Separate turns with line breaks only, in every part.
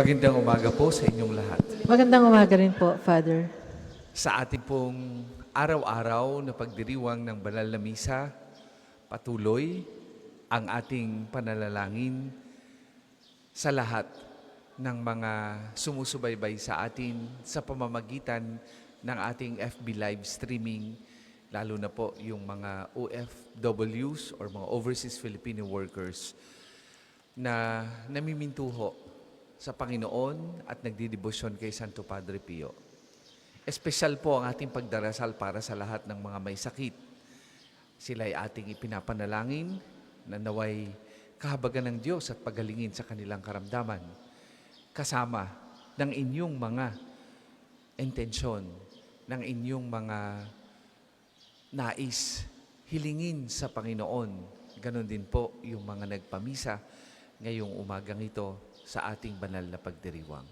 Magandang umaga po sa inyong lahat.
Magandang umaga rin po, Father.
Sa ating pong araw-araw na pagdiriwang ng banal na misa, patuloy ang ating panalangin sa lahat ng mga sumusubaybay sa atin sa pamamagitan ng ating FB live streaming, lalo na po yung mga OFWs or mga Overseas Filipino Workers na namimintuho sa Panginoon at nagdidebosyon kay Santo Padre Pio. Espesyal po ang ating pagdarasal para sa lahat ng mga may sakit. Sila ay ating ipinapanalangin na naway kahabagan ng Diyos at pagalingin sa kanilang karamdaman. Kasama ng inyong mga intensyon, ng inyong mga nais, hilingin sa Panginoon. Ganon din po yung mga nagpamisa ngayong umagang ito sa ating banal na pagdiriwang.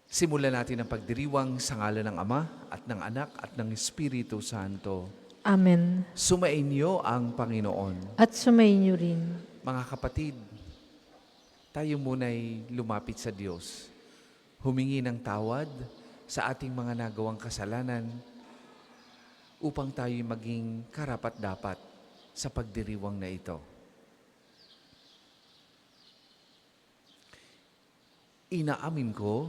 Simulan natin ang pagdiriwang sa ngalan ng Ama at ng Anak at ng Espiritu Santo.
Amen.
Sumainyo ang Panginoon.
At sumainyo rin.
Mga kapatid, tayo muna'y lumapit sa Diyos. Humingi ng tawad sa ating mga nagawang kasalanan upang tayo'y maging karapat-dapat sa pagdiriwang na ito. Inaamin ko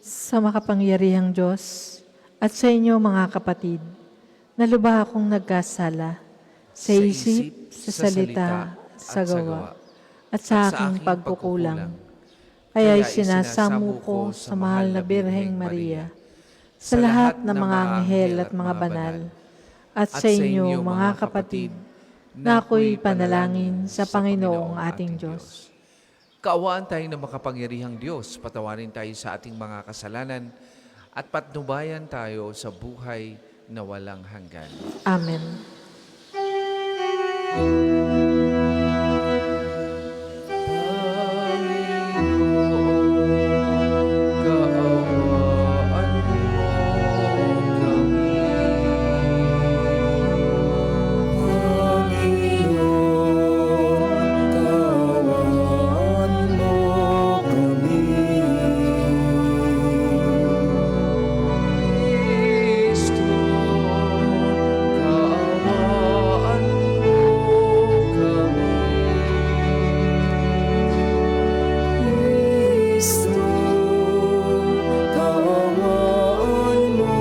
Sa makapangyarihang Diyos at sa inyo mga kapatid, na lubha akong nagkasala sa isip, sa salita, sa gawa, at sa aking pagkukulang. Kaya'y sinasamo ko sa mahal na Birheng Maria, sa lahat ng mga anghel at mga banal, at sa inyo mga kapatid, na ako'y panalangin sa Panginoong ating Diyos.
Kaawaan tayo ng makapangyarihang Diyos, patawarin tayo sa ating mga kasalanan at patnubayan tayo sa buhay na walang hanggan.
Amen.
Kaawaan mo Kristo, kaawaan mo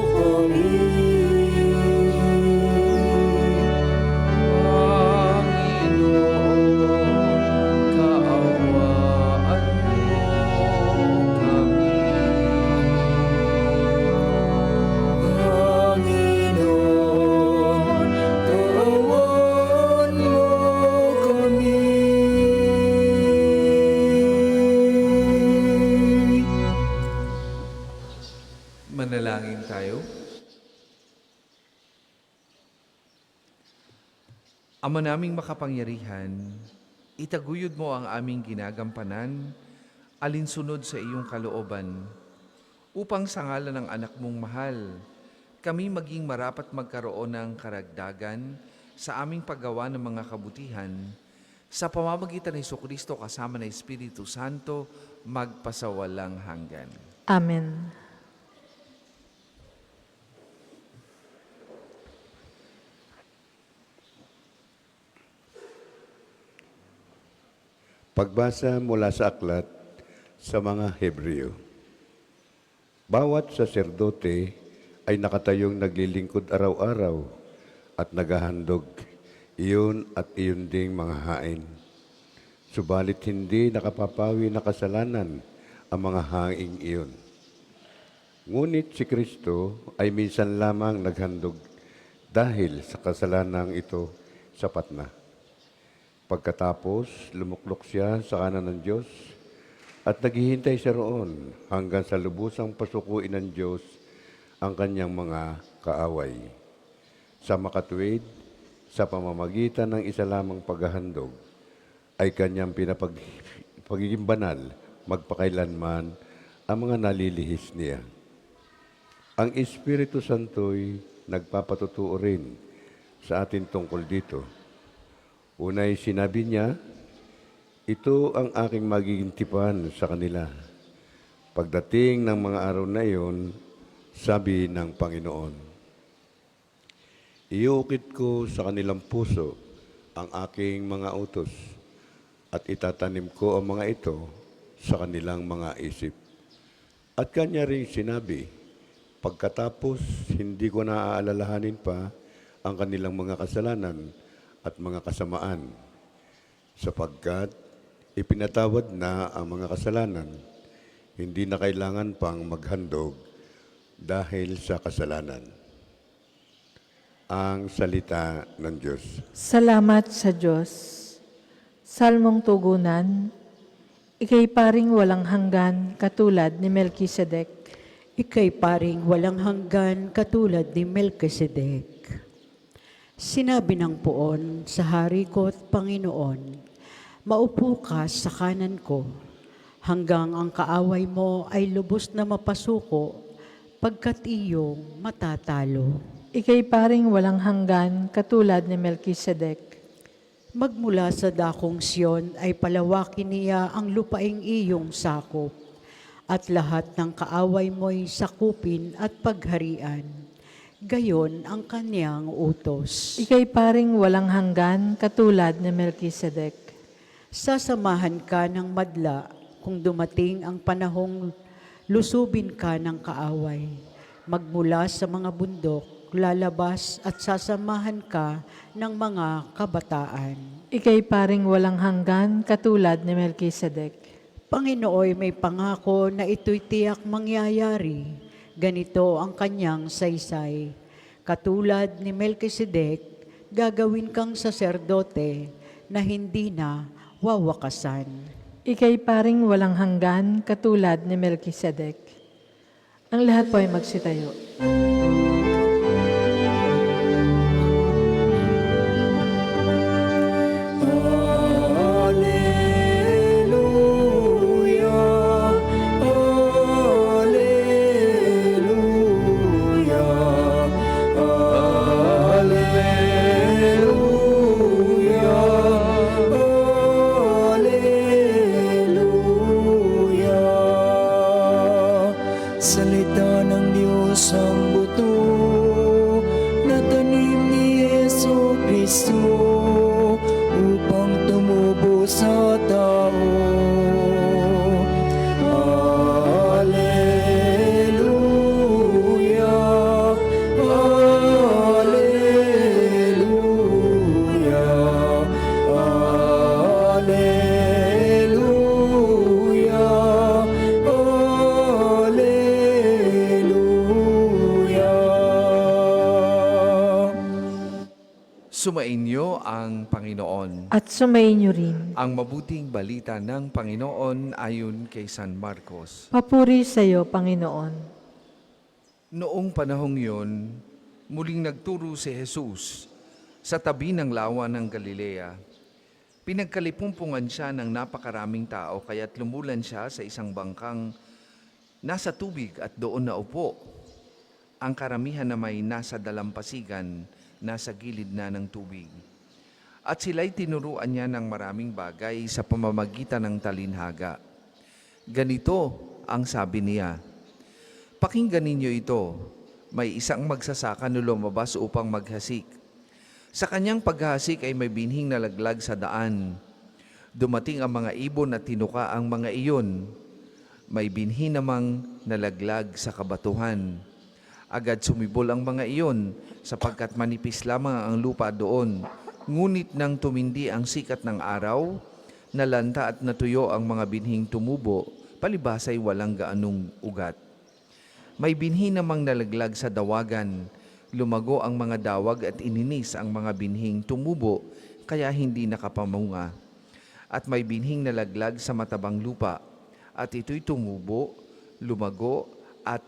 kami.
Kristo, kaawaan mo kami.
Panginoon, kaawaan mo kami.
Panginoon, kaawaan mo kami.
Manalangin tayo. Ama naming makapangyarihan, itaguyod mo ang aming ginagampanan, alinsunod sa iyong kalooban, upang sa ngalan ng anak mong mahal, kami maging marapat magkaroon ng karagdagan sa aming paggawa ng mga kabutihan, sa pamamagitan ng Jesucristo kasama ng Espiritu Santo, magpasawalang hanggan.
Amen.
Pagbasa mula sa aklat sa mga Hebreo. Bawat saserdote ay nakatayong naglilingkod araw-araw at naghahandog iyon at iyon ding mga hain. Subalit hindi nakapapawi na kasalanan ang mga haing iyon. Ngunit si Kristo ay minsan lamang naghandog dahil sa kasalanang ito sapat na. Pagkatapos, lumuklok siya sa kanan ng Diyos at naghihintay siya roon hanggang sa lubusang pasukuin ng Diyos ang kanyang mga kaaway. Sa makatuwid, sa pamamagitan ng isa lamang paghahandog, ay kanyang pagiging banal magpakailanman ang mga nalilihis niya. Ang Espiritu Santo'y nagpapatutuo rin sa atin tungkol dito. Unay sinabi niya, Ito ang aking magiging tipan sa kanila. Pagdating ng mga araw na iyon, sabi ng Panginoon, iuukit ko sa kanilang puso ang aking mga utos at itatanim ko ang mga ito sa kanilang mga isip. At kanya rin sinabi, pagkatapos hindi ko naaalalahanin pa ang kanilang mga kasalanan at mga kasamaan, sapagkat ipinatawad na ang mga kasalanan, hindi na kailangan pang maghandog dahil sa kasalanan. Ang salita ng Diyos.
Salamat sa Diyos. Salmong tugunan, ika'y paring walang hanggan katulad ni Melkisedek.
Ika'y paring walang hanggan katulad ni Melkisedek. Sinabi ng Poon sa hari ko at Panginoon, maupo ka sa kanan ko, hanggang ang kaaway mo ay lubos na mapasuko, pagkat iyong matatalo.
Ika'y paring walang hanggan katulad ni Melkisedek.
Magmula sa dakong Siyon ay palawakin niya ang lupaing iyong sakop, at lahat ng kaaway mo'y sakupin at pagharian. Gayon ang kanyang utos.
Ika'y paring walang hanggan katulad ni Melkisedek.
Sasamahan ka ng madla kung dumating ang panahong lusubin ka ng kaaway. Magmula sa mga bundok, lalabas at sasamahan ka ng mga kabataan.
Ika'y paring walang hanggan katulad ni Melkisedek.
Panginooy may pangako na ito'y tiyak mangyayari. Ganito ang kanyang saysay. Katulad ni Melkisedek, gagawin kang saserdote na hindi na wawakasan.
Ika'y paring walang hanggan katulad ni Melkisedek. Ang lahat po ay magsitayo.
Salita ng Diyos ang buto na tanim ni Yesu Kristo upang tumubo sa tao. Alleluia, Alleluia, Alleluia,
Sumainyo ang Panginoon.
At sumainyo rin.
Ang mabuting balita ng Panginoon ayon kay San Marcos.
Papuri sa iyo, Panginoon.
Noong panahong yun, muling nagturo si Jesus sa tabi ng lawa ng Galilea. Pinagkalipumpungan siya ng napakaraming tao kaya't lumulan siya sa isang bangkang nasa tubig at doon naupo. Ang karamihan na may nasa dalampasigan, nasa gilid na ng tubig. At sila'y tinuruan niya ng maraming bagay sa pamamagitan ng talinhaga. Ganito ang sabi niya, pakinggan ninyo ito, may isang magsasaka na lumabas upang maghasik. Sa kanyang paghasik ay may binhing nalaglag sa daan. Dumating ang mga ibon at tinuka ang mga iyon. May binhi namang nalaglag sa kabatuhan. Agad sumibol ang mga iyon sapagkat manipis lamang ang lupa doon. Ngunit nang tumindi ang sikat ng araw, nalanta at natuyo ang mga binhing tumubo, palibhas ay walang gaanong ugat. May binhi namang nalaglag sa dawagan, lumago ang mga dawag at ininis ang mga binhing tumubo, kaya hindi nakapamunga. At may binhing nalaglag sa matabang lupa, at ito'y tumubo, lumago, at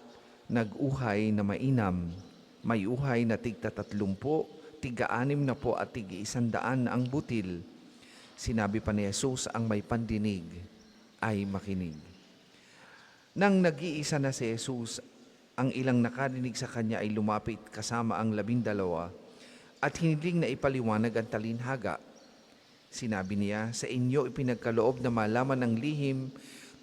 nag-uhay na mainam. May uhay na tig-30, tig-60 at tig-100 ang butil. Sinabi pa ni Jesus, ang may pandinig ay makinig. Nang nag-iisa na si Jesus, ang ilang nakarinig sa kanya ay lumapit kasama ang 12 at hiniling na ipaliwanag ang talinhaga. Sinabi niya, sa inyo ipinagkaloob na malaman ng lihim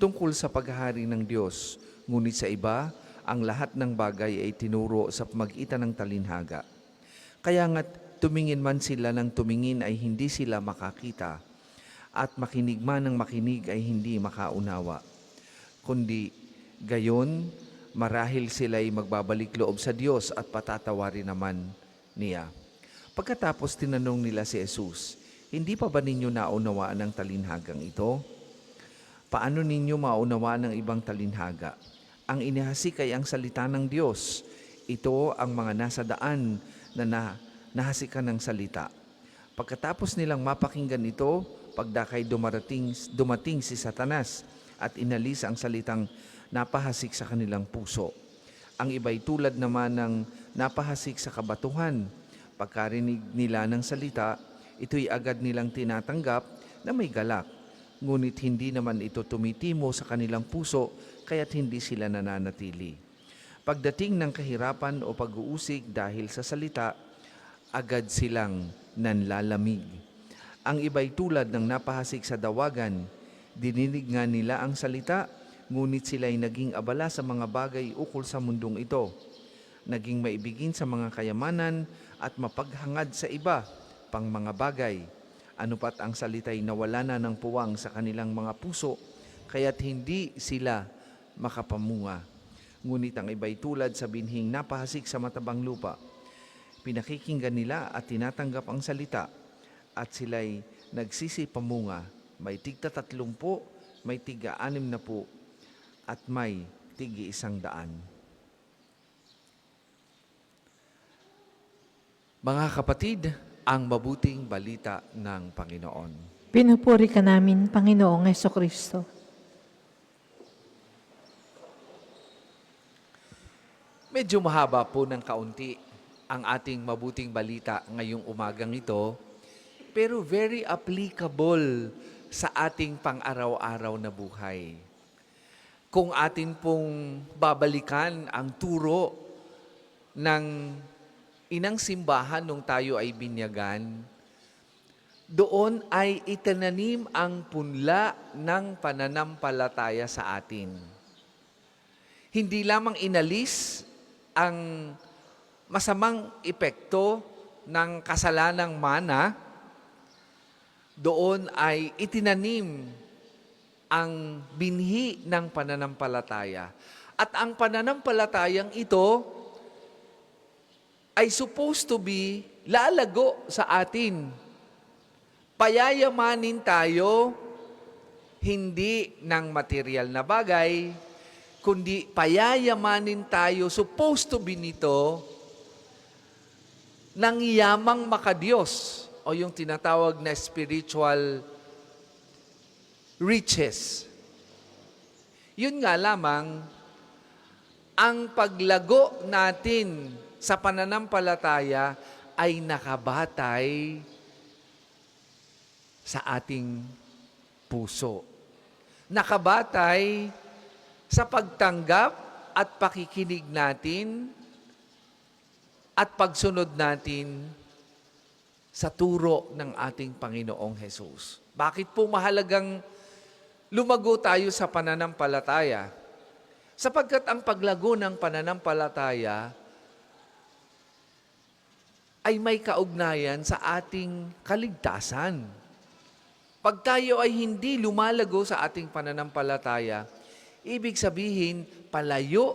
tungkol sa paghahari ng Diyos, ngunit sa iba, ang lahat ng bagay ay tinuro sa pamagitan ng talinhaga. Kaya nga tumingin man sila ng tumingin ay hindi sila makakita, at makinig man ng makinig ay hindi makaunawa. Kundi gayon, marahil sila'y magbabalik loob sa Diyos at patatawarin naman niya. Pagkatapos tinanong nila si Jesus, hindi pa ba ninyo naunawaan ang talinhagang ito? Paano ninyo maunawaan ang ibang talinhaga? Ang inihasik ay ang salita ng Diyos. Ito ang mga nasa daan na nahasikan ng salita. Pagkatapos nilang mapakinggan ito, pagdakay dumating si Satanas at inalis ang salitang napahasik sa kanilang puso. Ang iba'y tulad naman ng napahasik sa kabatuhan. Pagkarinig nila ng salita, ito'y agad nilang tinatanggap na may galak. Ngunit hindi naman ito tumitimo sa kanilang puso, kaya't hindi sila nananatili. Pagdating ng kahirapan o pag-uusig dahil sa salita, agad silang nanlalamig. Ang iba'y tulad ng napahasik sa dawagan. Dininig nga nila ang salita, ngunit sila'y naging abala sa mga bagay ukol sa mundong ito. Naging maibigin sa mga kayamanan at mapaghangad sa iba pang mga bagay. Ano pat ang salita'y nawala na ng puwang sa kanilang mga puso, kaya't hindi sila makapamunga. Ngunit ang iba'y tulad sa binhing napahasik sa matabang lupa. Pinakikinggan nila at tinatanggap ang salita, at sila'y nagsisipamunga. May tigta 30, may tiga 60, at may tigi 100. Mga kapatid, ang mabuting balita ng Panginoon.
Pinupuri ka namin, Panginoong Hesukristo.
Medyo mahaba po ng kaunti ang ating mabuting balita ngayong umagang ito, pero very applicable sa ating pang-araw-araw na buhay. Kung atin pong babalikan ang turo ng inang simbahan nung tayo ay binyagan, doon ay itinanim ang punla ng pananampalataya sa atin. Hindi lamang inalis ang masamang epekto ng kasalanang mana, doon ay itinanim ang binhi ng pananampalataya. At ang pananampalatayang ito ay supposed to be lalago sa atin. Payayamanin tayo, hindi ng material na bagay, kundi payayamanin tayo, supposed to be nito, ng yamang makadiyos, o yung tinatawag na spiritual riches. Yun nga lamang, ang paglago natin sa pananampalataya ay nakabatay sa ating puso. Nakabatay sa pagtanggap at pakikinig natin at pagsunod natin sa turo ng ating Panginoong Hesus. Bakit po mahalagang lumago tayo sa pananampalataya? Sapagkat ang paglago ng pananampalataya ay may kaugnayan sa ating kaligtasan. Pag tayo ay hindi lumalago sa ating pananampalataya, ibig sabihin, palayo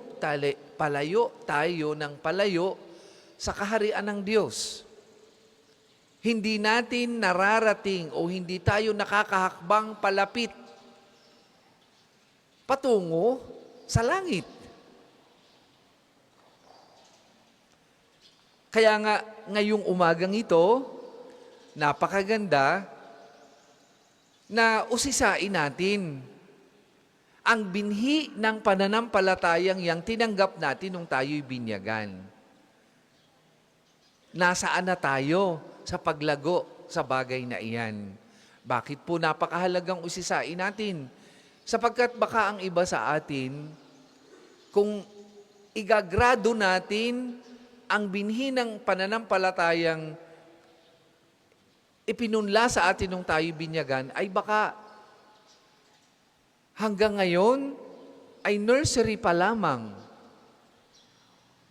tayo ng palayo sa kaharian ng Diyos. Hindi natin nararating o hindi tayo nakakahakbang palapit patungo sa langit. Kaya nga, ngayong umagang ito, napakaganda na usisain natin ang binhi ng pananampalatayang yang tinanggap natin nung tayo'y binyagan. Nasaan na tayo sa paglago sa bagay na iyan? Bakit po napakahalagang usisain natin? Sapagkat baka ang iba sa atin, kung igagrado natin ang binhi ng pananampalatayang ipinunla sa atin nung tayo binyagan, ay baka hanggang ngayon ay nursery pa lamang.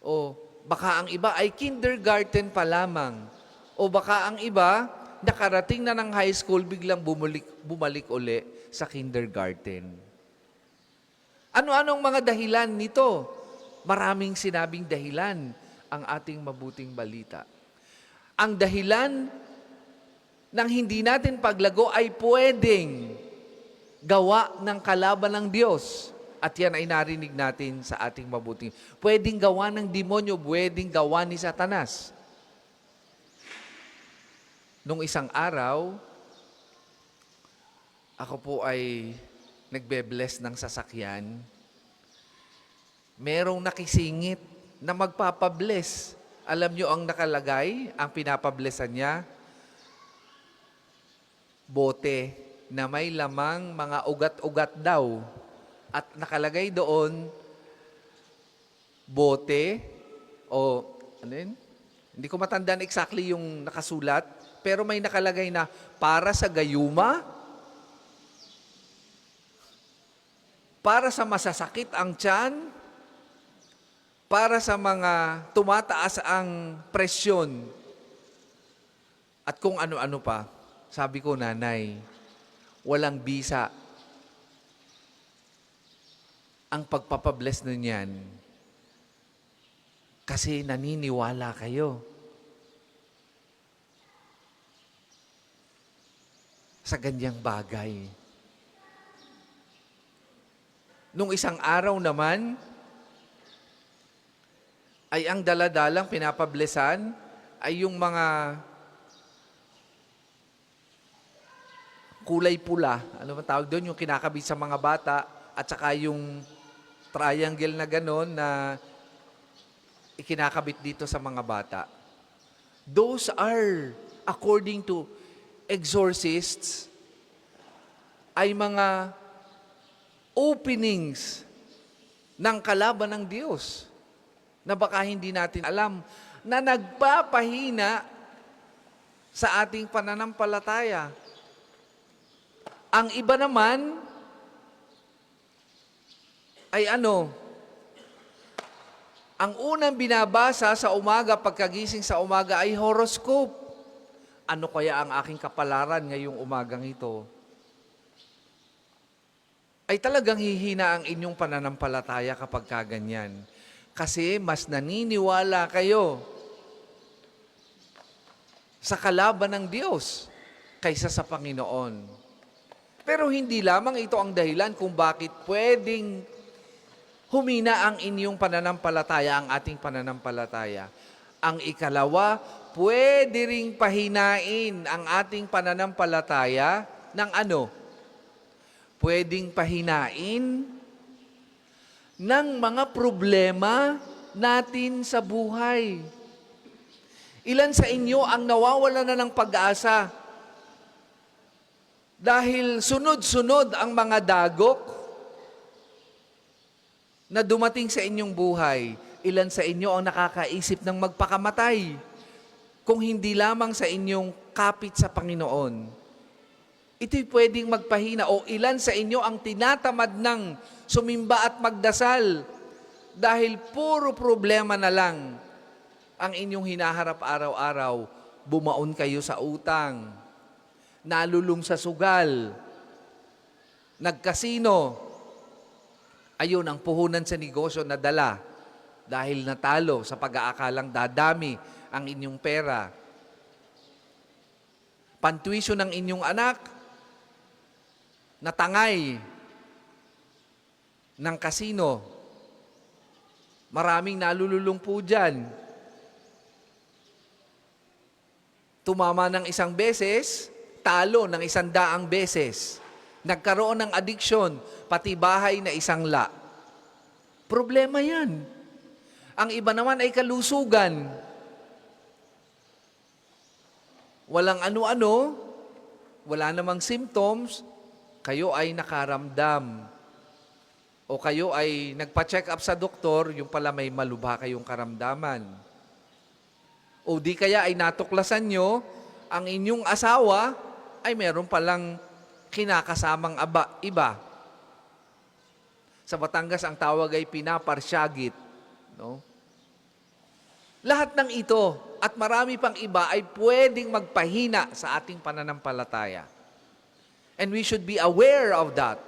O baka ang iba ay kindergarten pa lamang. O baka ang iba, nakarating na ng high school, biglang bumalik uli sa kindergarten. Ano-anong mga dahilan nito? Maraming sinabing dahilan ang ating mabuting balita. Ang dahilan ng hindi natin paglago ay pwedeng gawa ng kalaban ng Diyos. At yan ay narinig natin sa ating mabuting. Pwedeng gawa ng demonyo, pwedeng gawa ni Satanas. Nung isang araw, ako po ay nagbe-bless ng sasakyan. Merong nakisingit na magpapabless. Alam nyo ang nakalagay, ang pinapablessan niya? Bote na may lamang mga ugat-ugat daw. At nakalagay doon, bote, o ano yun? Hindi ko matandaan exactly yung nakasulat, pero may nakalagay na para sa gayuma, para sa masasakit ang tiyan, para sa mga tumataas ang presyon, at kung ano-ano pa. Sabi ko, nanay, walang bisa ang pagpapabless nun yan. Kasi naniniwala kayo sa ganyang bagay. Nung isang araw naman, ay ang daladalang pinapablesan ay yung mga kulay pula. Ano ba tawag doon? Yung kinakabit sa mga bata at saka yung triangle na gano'n na ikinakabit dito sa mga bata. Those are, according to exorcists, ay mga openings ng kalaban ng Diyos na baka hindi natin alam na nagpapahina sa ating pananampalataya. Ang iba naman ay ano? Ang unang binabasa sa umaga, pagkagising sa umaga ay horoscope. Ano kaya ang aking kapalaran ngayong umagang ito? Ay talagang hihina ang inyong pananampalataya kapag kaganyan. Kasi mas naniniwala kayo sa kalaban ng Diyos kaysa sa Panginoon. Pero hindi lamang ito ang dahilan kung bakit pwedeng humina ang inyong pananampalataya, ang ating pananampalataya. Ang ikalawa, pwede ring pahinain ang ating pananampalataya ng ano? Pwedeng pahinain ng mga problema natin sa buhay. Ilan sa inyo ang nawawala na ng pag-asa dahil sunod-sunod ang mga dagok na dumating sa inyong buhay? Ilan sa inyo ang nakakaisip ng magpakamatay kung hindi lamang sa inyong kapit sa Panginoon? Ito'y pwedeng magpahina. O ilan sa inyo ang tinatamad ng sumimba at magdasal dahil puro problema na lang ang inyong hinaharap araw-araw? Bumaon kayo sa utang, nalulung sa sugal, nagkasino. Ayun ang puhunan sa negosyo na dala dahil natalo sa pag-aakalang dadami ang inyong pera. Pantuition ng inyong anak, natangay ng kasino. Maraming nalululong po dyan. Tumama ng 1 beses, talo ng 100 beses. Nagkaroon ng addiction, pati bahay na 1 la. Problema yan. Ang iba naman ay kalusugan. Walang ano-ano, wala namang symptoms, kayo ay nakaramdam. O kayo ay nagpa-check up sa doktor, yung pala may malubha kayong karamdaman. O di kaya ay natuklasan nyo ang inyong asawa ay meron palang kinakasamang iba. Sa Batangas, ang tawag ay pinaparsyagit. No? Lahat ng ito at marami pang iba ay pwedeng magpahina sa ating pananampalataya. And we should be aware of that.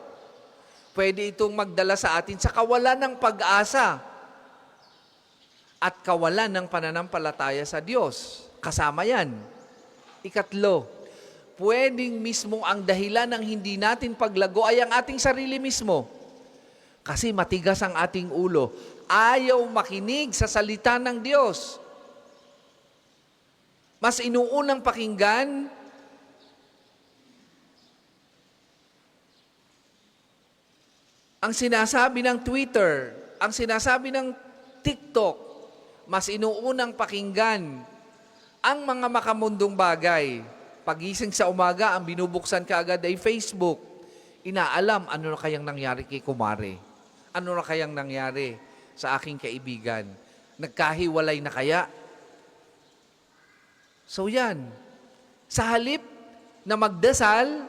Pwede itong magdala sa atin sa kawalan ng pag-asa at kawalan ng pananampalataya sa Diyos. Kasama yan. Ikatlo, pwedeng mismo ang dahilan ng hindi natin paglago ay ang ating sarili mismo. Kasi matigas ang ating ulo. Ayaw makinig sa salita ng Diyos. Mas inuunang pakinggan ang sinasabi ng Twitter, ang sinasabi ng TikTok, mas inuunang pakinggan ang mga makamundong bagay. Pagising sa umaga, ang binubuksan kaagad ay Facebook. Inaalam, ano na kayang nangyari kay kumare? Ano na kayang nangyari sa aking kaibigan? Nagkahiwalay na kaya? So yan, sa halip na magdasal,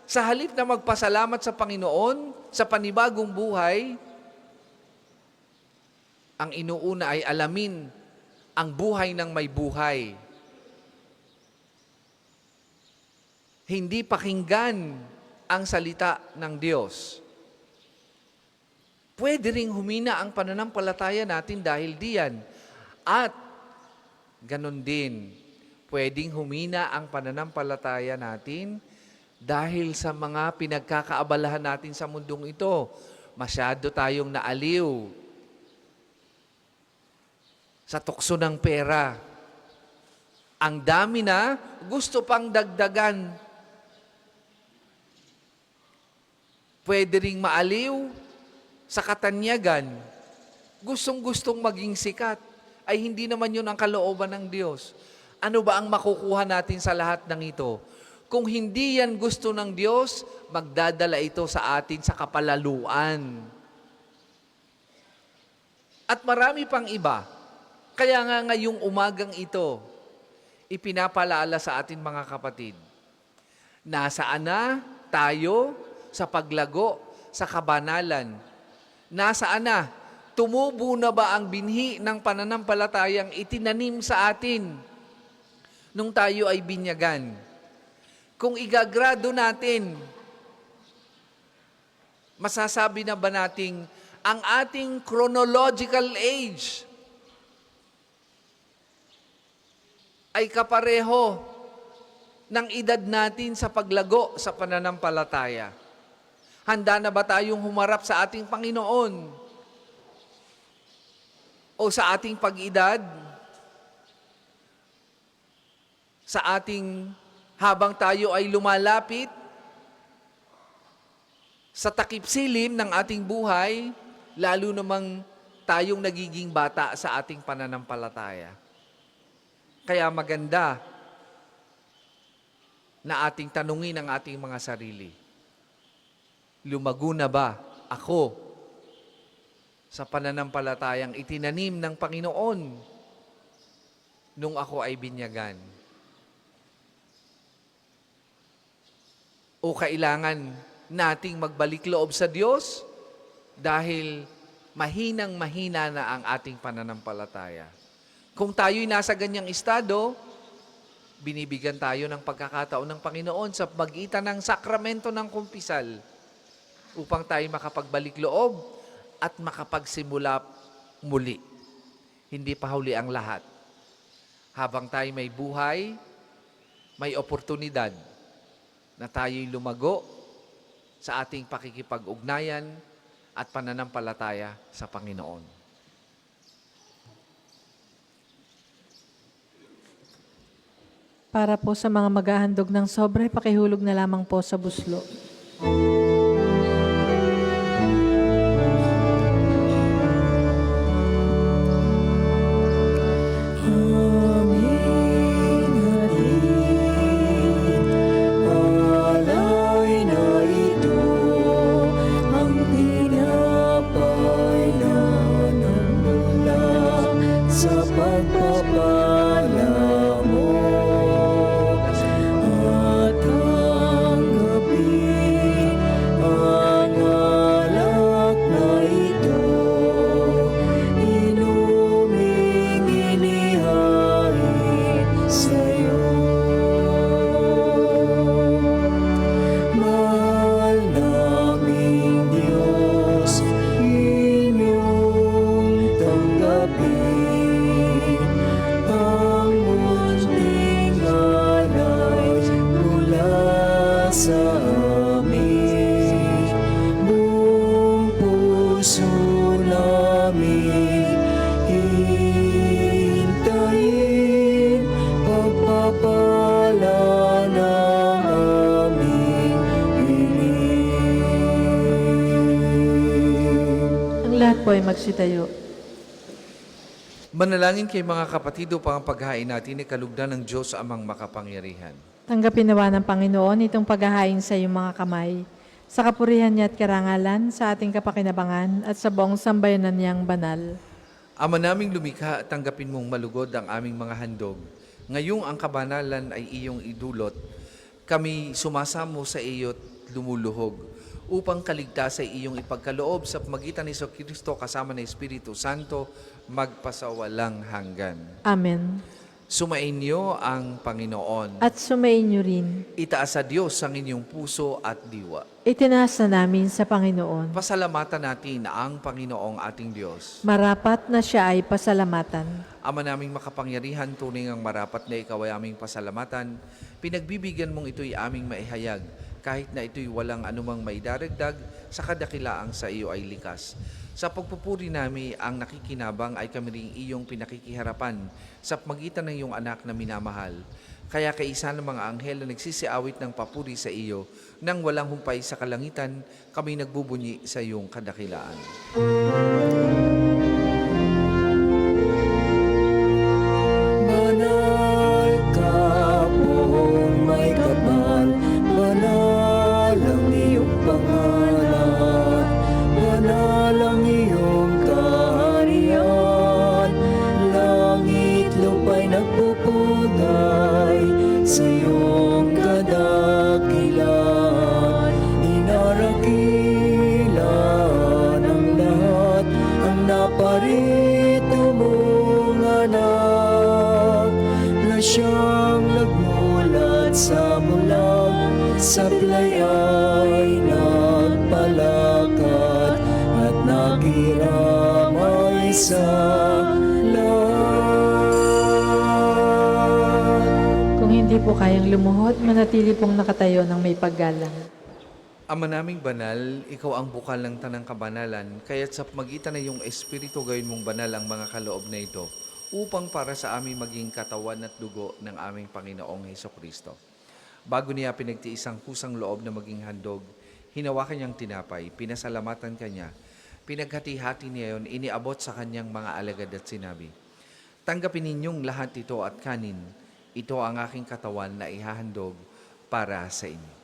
sa halip na magpasalamat sa Panginoon, sa panibagong buhay, ang inuuna ay alamin ang buhay ng may buhay. Hindi pakinggan ang salita ng Diyos. Pwede ring humina ang pananampalataya natin dahil diyan. At ganon din, pwedeng humina ang pananampalataya natin dahil sa mga pinagkakaabalahan natin sa mundong ito. Masyado tayong naaliw sa tukso ng pera. Ang dami na, gusto pang dagdagan. Pwede ring maaliw sa katanyagan. Gustong-gustong maging sikat. Ay hindi naman yun ang kalooban ng Diyos. Ano ba ang makukuha natin sa lahat ng ito? Kung hindi yan gusto ng Diyos, magdadala ito sa atin sa kapalaluan. At marami pang iba. Kaya nga ngayong umagang ito, ipinapalaala sa atin mga kapatid, nasaan na tayo sa paglago, sa kabanalan? Nasaan na? Tumubo na ba ang binhi ng pananampalatayang itinanim sa atin nung tayo ay binyagan? Kung igagrado natin, masasabi na ba nating ang ating chronological age ay kapareho ng edad natin sa paglago sa pananampalataya? Handa na ba tayong humarap sa ating Panginoon? O sa ating pag-edad? Sa ating habang tayo ay lumalapit sa takip silim ng ating buhay, lalo namang tayong nagiging bata sa ating pananampalataya. Kaya maganda na ating tanungin ang ating mga sarili. Lumago na ba ako sa pananampalatayang itinanim ng Panginoon nung ako ay binyagan? O kailangan nating magbalik loob sa Diyos dahil mahinang-mahina na ang ating pananampalataya? Kung tayo'y nasa ganyang estado, binibigyan tayo ng pagkakataon ng Panginoon sa pagitan ng sakramento ng kumpisal upang tayo makapagbalik loob at makapagsimula muli. Hindi pa huli ang lahat. Habang tayo may buhay, may oportunidad na tayo'y lumago sa ating pakikipag-ugnayan at pananampalataya sa Panginoon.
Para po sa mga maghahandog ng sobre, pakihulog na lamang po sa buslo.
Alay na ito ang tinapay na nagmula sa pagpapala mo.
po ay magsitayo.
Manalangin kay mga kapatid upang ang paghain natin ay kalugdan ng Diyos amang makapangyarihan.
Tanggapin nawa ng Panginoon itong paghahain sa iyong mga kamay, sa kapurihan niya at karangalan, sa ating kapakinabangan at sa buong sambayanan niyang banal.
Ama naming lumikha, tanggapin mong malugod ang aming mga handog. Ngayong ang kabanalan ay iyong idulot, kami sumasamo sa iyo't lumuluhog upang kaligtas ay iyong ipagkaloob sa pamagitan ni Kristo kasama ng Espiritu Santo magpasawalang hanggan.
Amen.
Sumainyo ang Panginoon.
At sumainyo rin,
Itaas sa Diyos ang inyong puso at diwa.
itinasa namin sa Panginoon.
Pasalamatan natin ang Panginoong ating Diyos.
Marapat na siya ay pasalamatan.
Ama naming makapangyarihan, tunay ang marapat na ikaw ay aming pasalamatan. Pinagbibigyan mong ito'y aming maihayag, kahit na ito'y walang anumang maidaragdag sa kadakilaang sa iyo ay likas. Sa pagpupuri namin ang nakikinabang ay kami ring iyong pinakikiharapan sa pamagitan ng iyong anak na minamahal. Kaya kaisa ng mga anghel na nagsisiawit ng papuri sa iyo, nang walang humpay sa kalangitan, kami nagbubunyi sa iyong kadakilaan.
Banal ka pong may kapal, banal ang iyong pangalan, banal ang iyong kaharian, langit lupa'y nagpupugay sa iyong kadakilan, inarakilan ang lahat, ang naparito mong anak, na siyang nagmulat sa mulang, sa playa'y nagpalakad at nakiramay sa lahat.
Kung hindi po kayang lumuhod, manatili pong nakatayo ng may paggalang.
Ama naming banal, ikaw ang bukal ng tanang kabanalan, kaya't sa pamagitan ng iyong Espiritu gawin mong banal ang mga kaloob na ito, upang para sa amin maging katawan at dugo ng aming Panginoong Hesukristo. Bago niya pinagtiis ang kusang loob na maging handog, hinawakan niyang tinapay, pinasalamatan kanya, pinaghati-hati niya yon, iniabot sa kanyang mga alagad at sinabi, "Tanggapin ninyong lahat ito at kanin, ito ang aking katawan na ihahandog para sa inyo."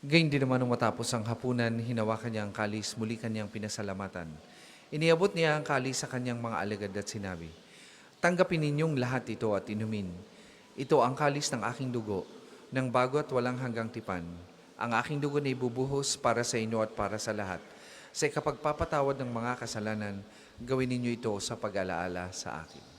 Gayun din naman nung matapos ang hapunan, hinawakan niya ang kalis, muli kanyang pinasalamatan. Iniabot niya ang kalis sa kanyang mga alagad at sinabi, "Tanggapin ninyong lahat ito at inumin. Ito ang kalis ng aking dugo, ng bago at walang hanggang tipan. Ang aking dugo na ibubuhos para sa inyo at para sa lahat. Sa ikapagpapatawad ng mga kasalanan, gawin ninyo ito sa pag-alaala sa akin."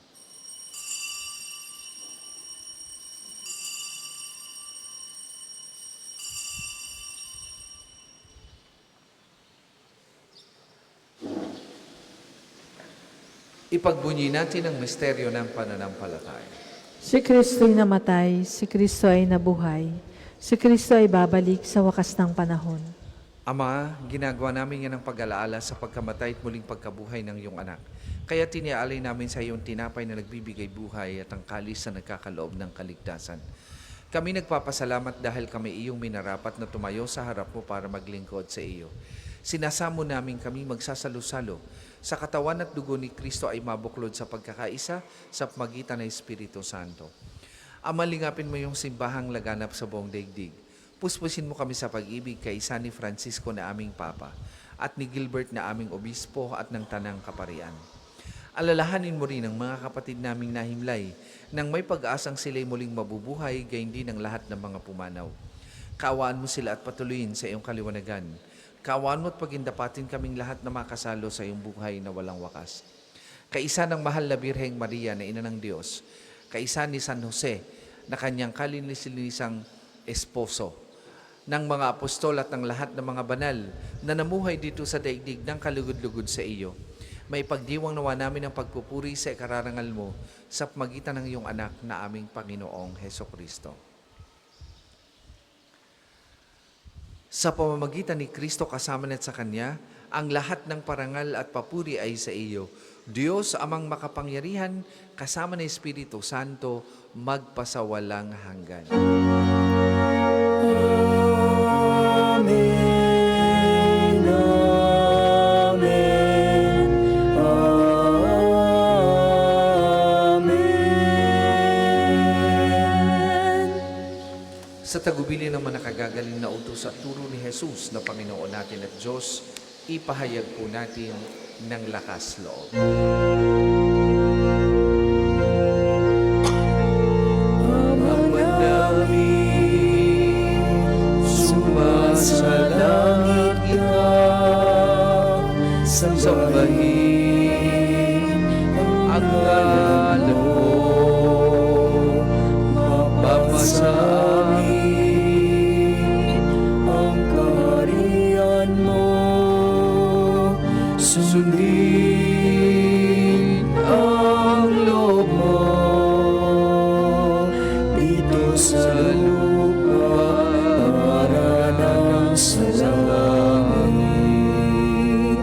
Ipagbunyi natin ang misteryo ng pananampalataya.
Si Kristo'y namatay, si Kristo ay nabuhay, si Kristo ay babalik sa wakas ng panahon.
Ama, ginagawa namin yan ang pag-alaala sa pagkamatay at muling pagkabuhay ng iyong anak. Kaya tiniaalay namin sa iyong tinapay na nagbibigay buhay at ang kalis na nagkakaloob ng kaligtasan. Kami nagpapasalamat dahil kami iyong minarapat na tumayo sa harap mo para maglingkod sa iyo. Sinasamo namin kami magsasalo-salo sa katawan at dugo ni Kristo ay mabuklod sa pagkakaisa sa pamagitan ng Espiritu Santo. Ama, lingapin mo yung simbahang laganap sa buong daigdig. Puspusin mo kami sa pag-ibig kay San ni Francisco na aming Papa at ni Gilbert na aming Obispo at ng Tanang Kaparian. Alalahanin mo rin ang mga kapatid naming nahimlay nang may pag-asang sila'y muling mabubuhay, gayon din ang lahat ng mga pumanaw. Kaawaan mo sila at patuloyin sa iyong kaliwanagan. Kaawaan mo at pagindapatin kaming lahat na makasalo sa iyong buhay na walang wakas. Kaisa ng mahal na Birheng Maria na Ina ng Diyos, kaisa ni San Jose na kanyang kalinilisang esposo, ng mga apostol at ng lahat ng mga banal na namuhay dito sa daigdig ng kalugod-lugod sa iyo. May pagdiwang nawa namin ang pagpupuri sa ikararangal mo sa pamagitan ng iyong anak na aming Panginoong Hesukristo. Sa pamamagitan ni Kristo kasama na't sa Kanya, ang lahat ng parangal at papuri ay sa iyo. Diyos, Amang makapangyarihan, kasama ng Espiritu Santo, magpasawalang hanggan.
Amen. Amen. Amen.
Sa tagubilin ng mga nakagagaling na utos at turo ni Jesus na Panginoon natin at Diyos, ipahayag po natin ng lakas loob.
Ama namin, sumasalangit ka, sambahin ang ngalan mo, mapapasa amin ang kaharian mo, sundin ang loob mo dito sa lupa para nang sa langit.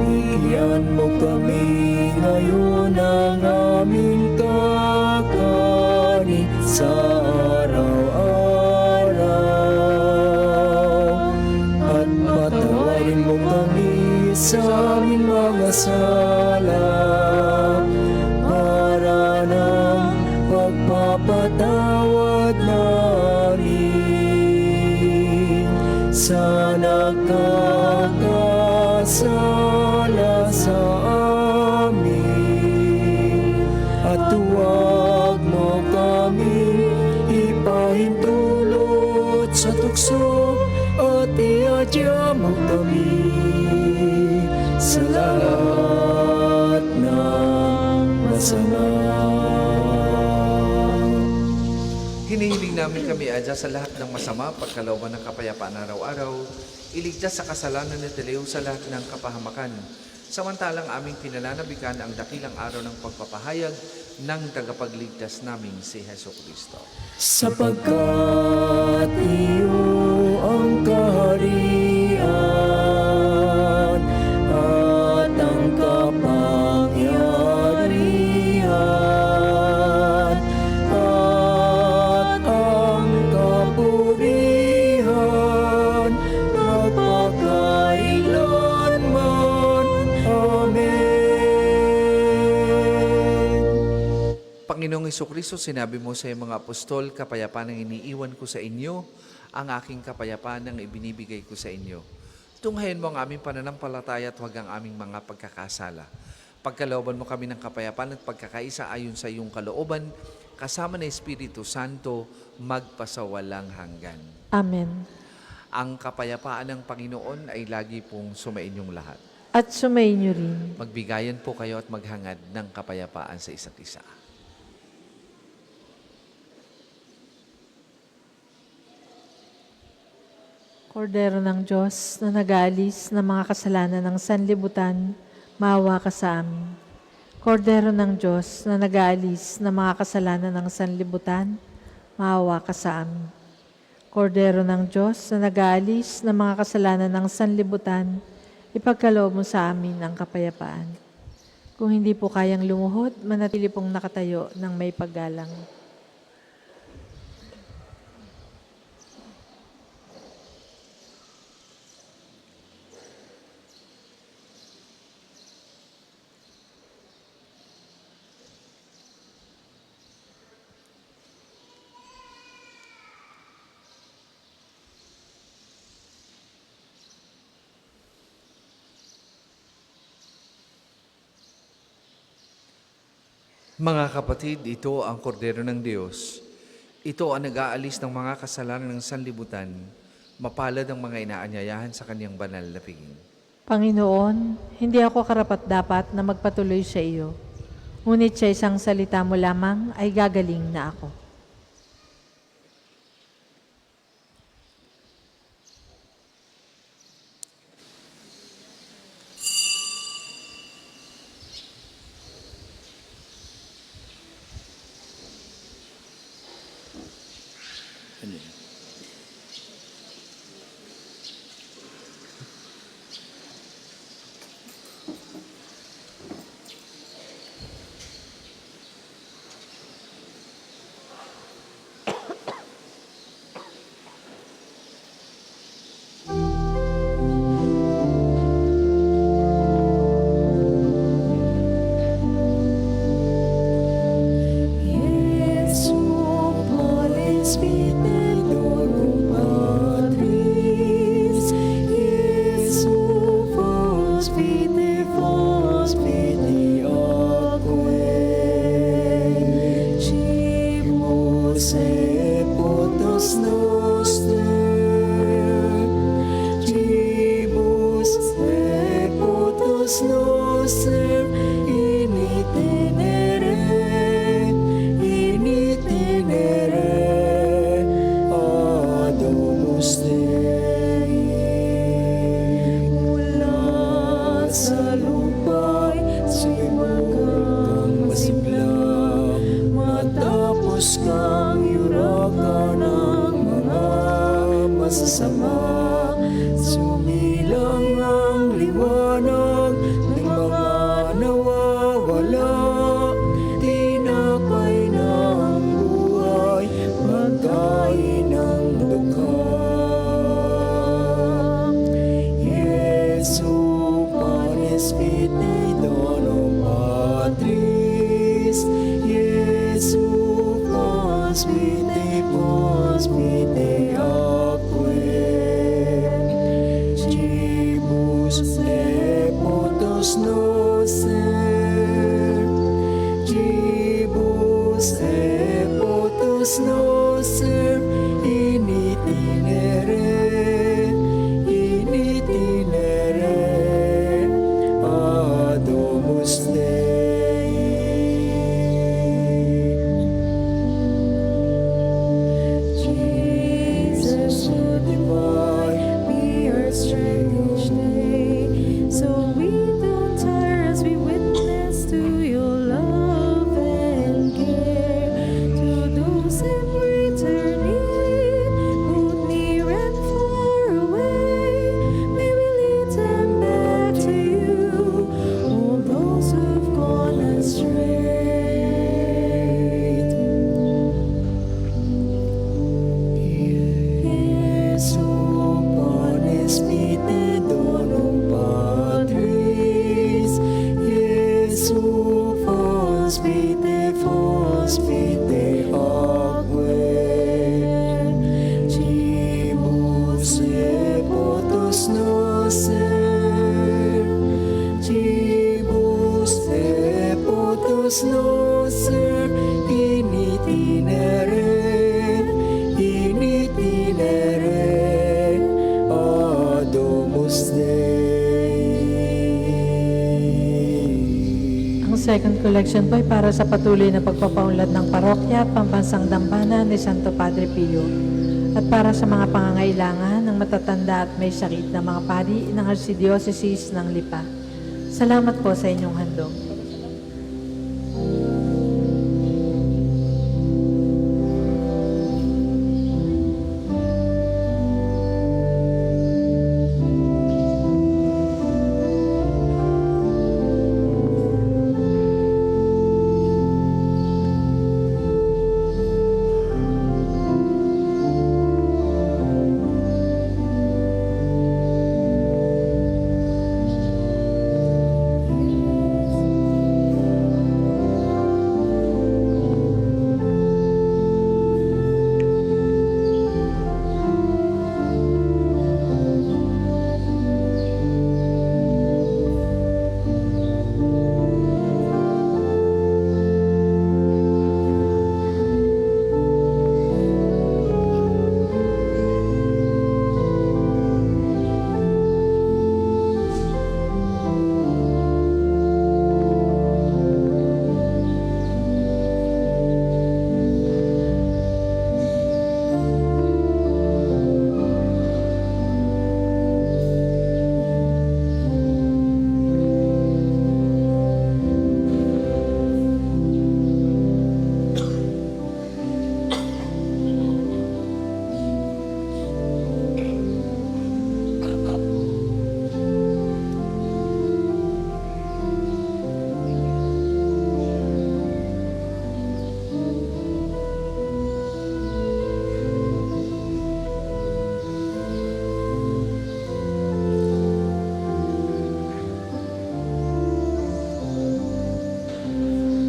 Bigyan mo kami ngayon ng aming kakanin sa araw-araw, at patawarin mo kami sa aming mga sala para ng pagpapatawad namin sa nakakasala sa amin, at huwag mo kami ipahintulot sa tukso, at iadya mo kami sa lahat ng masama.
Hinihiling namin kami, Adya, sa lahat ng masama, pagkalooban ng kapayapaan araw-araw, iligtas sa kasalanan at daliw sa lahat ng kapahamakan. Samantalang aming pinananabikan ang dakilang araw ng pagpapahayag ng tagapagligtas naming si Heso Kristo.
Sapagkat iyo ang kaharian at ang kapangyarihan at ang kapurihan magpakailanman. Amen.
Panginoong Hesukristo, sinabi mo sa iyong mga apostol, kapayapaan ang iniiwan ko sa inyo, ang aking kapayapaan ang ibinibigay ko sa inyo. Tunghayin mo ang aming pananampalataya at huwag ang aming mga pagkakasala. Pagkalooban mo kami ng kapayapaan at pagkakaisa ayon sa iyong kalooban, kasama ng Espiritu Santo, magpasawalang hanggan.
Amen.
Ang kapayapaan ng Panginoon ay lagi pong sumainyong lahat.
At sumainyo rin.
Magbigayan po kayo at maghangad ng kapayapaan sa isa't isa.
Kordero ng Diyos na nag-aalis ng mga kasalanan ng sanlibutan, maawa ka sa amin. Kordero ng Diyos na nag-aalis ng mga kasalanan ng sanlibutan, maawa ka sa amin. Kordero ng Diyos na nag-aalis ng mga kasalanan ng sanlibutan, ipagkaloob mo sa amin ang kapayapaan. Kung hindi po kayang lumuhod, manatili pong nakatayo ng may paggalang.
Mga kapatid, ito ang kordero ng Diyos. Ito ang nag-aalis ng mga kasalanan ng sanlibutan. Mapalad ang mga inaanyayahan sa kanyang banal na piging.
Panginoon, hindi ako karapat-dapat na magpatuloy sa iyo. Ngunit sa isang salita mo lamang ay gagaling na ako.
vite vos vite aquae, cimus et potus noster, cimus et potus noster, in itinere adomus Dei. Mula sa lupa'y sumibukang masigla, matapos kang yurakan ng mga masasama, sumilang ang liwanag ng mga nawawala, tinapay ng buhay, pagkain ng dukha. Jesu panis vitae donum Patris, Jesu pos vitae aquae, cibus et potus noster, cibus et potus noster, in itinere adomus Dei. Jesus, you divine, be our strength each day, so we don't tire as we witness to your love and care. To those in greater need, both near and far away, may we lead them back to you, all those who've gone astray. Jesu panis vitae donum Patris, Jesu fos vitae aquae, cibus et potus noster, cibus et potus noster, in itinere adomus Dei.
Ang second collection po ay para sa patuloy na pagpapaunlad ng parokya at pambansang dambana ni Santo Padre Pio at para sa mga pangangailangan ng matatanda at may sakit na mga pari ng Archdiocese ng Lipa. Salamat po sa inyong handog.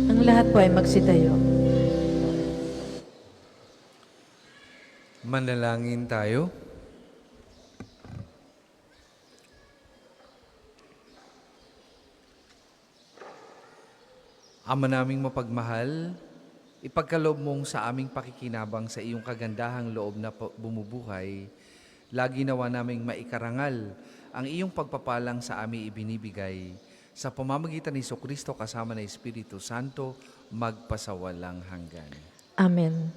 Ang lahat po ay magsitayo.
Manalangin tayo. Ama naming mapagmahal, ipagkaloob mong sa aming pakikinabang sa iyong kagandahang loob na bumubuhay, lagi nawa naming maikarangal ang iyong pagpapalang sa aming ibinibigay sa pamamagitan ni Kristo kasama ng Espiritu Santo, magpasawalang hanggan.
Amen.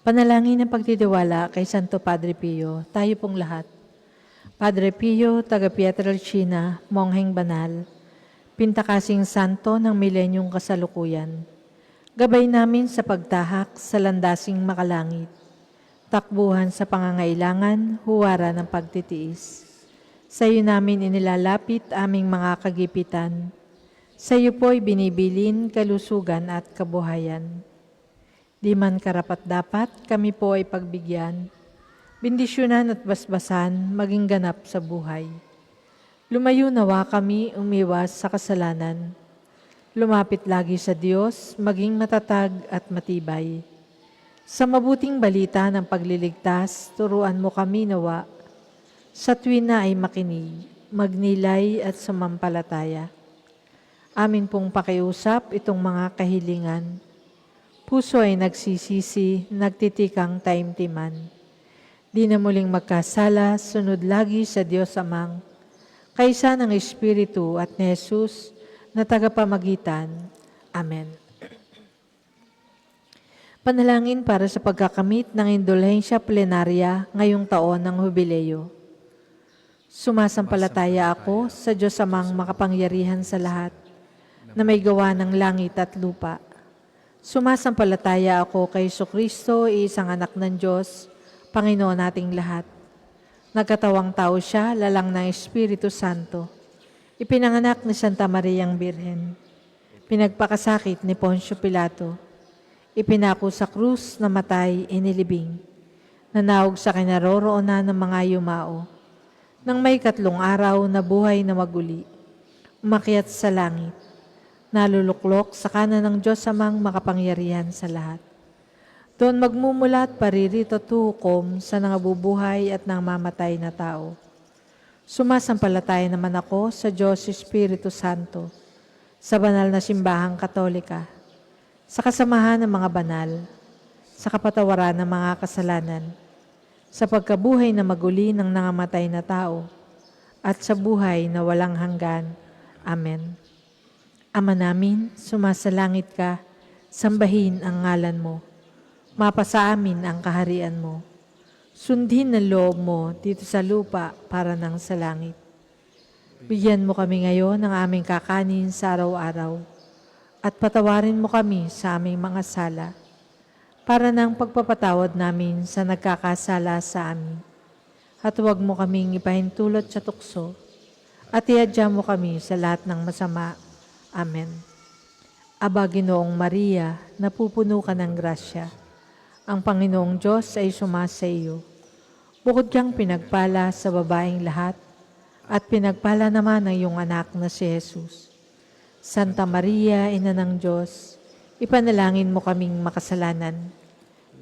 Panalangin ng pagtitiwala kay Santo Padre Pio, tayo pong lahat. Padre Pio, taga Pietrelcina, Mongheng Banal, Pintakasing Santo ng Milenyong Kasalukuyan, gabay namin sa pagtahak sa landasing makalangit, takbuhan sa pangangailangan, huwara ng pagtitiis. Sa iyo namin inilalapit aming mga kagipitan. Sa iyo po'y binibilin kalusugan at kabuhayan. Di man karapat-dapat, kami po ay pagbigyan, bendisyonan at basbasan, maging ganap sa buhay. Lumayo nawa kami umiwas sa kasalanan. Lumapit lagi sa Diyos, maging matatag at matibay. Sa mabuting balita ng pagliligtas, turuan mo kami nawa. Sa tuwin na ay makinig, magnilay at sumampalataya. Amin pong pakiusap itong mga kahilingan. Puso ay nagsisisi, nagtitikang taimtiman. Di na muling magkasala, sunod lagi sa Diyos Amang, kaysa ng Espiritu at ni Jesus na tagapamagitan. Amen. Panalangin para sa pagkakamit ng indulhensya plenarya ngayong taon ng Hubileo. Sumasampalataya ako sa Diyos Amang makapangyarihan sa lahat, na may gawa ng langit at lupa. Sumasampalataya ako kay Kristo, isang anak ng Diyos, Panginoon nating lahat. Nagkatawang tao siya, lalang ng Espiritu Santo. Ipinanganak ni Santa Mariang Birhen. Pinagpakasakit ni Poncio Pilato. Ipinako sa krus, namatay, inilibing. Nanawag sa kinaroroonan ng mga yumao. Nang may 3 araw na buhay na maguli, umakyat sa langit, naluluklok sa kanan ng Diyos Amang makapangyarihan sa lahat. Doon magmumulat paririto tuhukom sa nangabubuhay at nangmamatay na tao. Sumasampalataya naman ako sa Diyos Espiritu Santo, sa banal na simbahang Katolika, sa kasamahan ng mga banal, sa kapatawaran ng mga kasalanan, sa pagkabuhay na maguli ng nangamatay na tao, at sa buhay na walang hanggan. Amen. Ama namin, sumasalangit ka, sambahin ang ngalan mo. Mapasa amin ang kaharian mo. Sundin ang loob mo dito sa lupa para nang sa langit. Bigyan mo kami ngayon ng aming kakanin sa araw-araw at patawarin mo kami sa aming mga sala para ng pagpapatawad namin sa nagkakasala sa amin. At huwag mo kaming ipahintulot sa tukso at iadya mo kami sa lahat ng masama. Amen. Aba, Ginoong Maria, napupuno ka ng grasya. Ang Panginoong Diyos ay sumasa iyo. Bukod kang pinagpala sa babaeng lahat, at pinagpala naman ang iyong anak na si Jesus. Santa Maria, Ina ng Diyos, ipanalangin mo kaming makasalanan,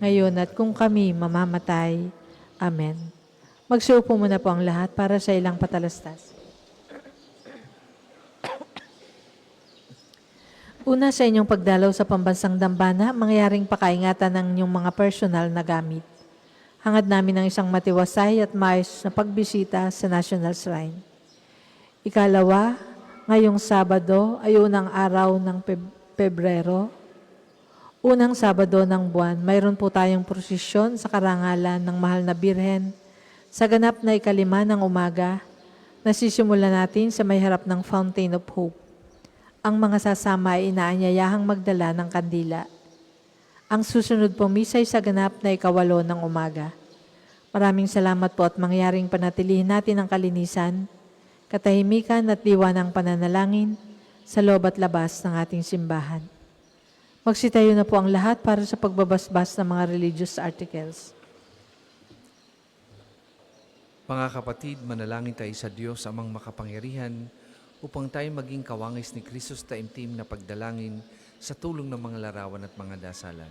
ngayon at kung kami mamamatay. Amen. Magsiupo muna po ang lahat para sa ilang patalastas. Una, sa inyong pagdalaw sa pambansang dambana, mangyaring pakaingatan ng inyong mga personal na gamit. Hangad namin ng isang matiwasay at maayos na pagbisita sa National Shrine. Ikalawa, ngayong Sabado ay unang araw ng Pebrero. Unang Sabado ng buwan, mayroon po tayong prosesyon sa karangalan ng Mahal na Birhen sa ganap na 5 ng umaga. Nasisimula natin sa may harap ng Fountain of Hope. Ang mga sasama ay inaanyayahang magdala ng kandila. Ang susunod po misa ay sa ganap na 8 ng umaga. Maraming salamat po at mangyaring panatilihin natin ang kalinisan, katahimikan at diwa ng pananalangin sa loob at labas ng ating simbahan. Magsitayo na po ang lahat para sa pagbabasbas ng mga religious articles.
Mga kapatid, manalangin tayo sa Diyos Amang makapangyarihan upang tayo maging kawangis ni Kristus taimtim na pagdalangin sa tulong ng mga larawan at mga dasalan.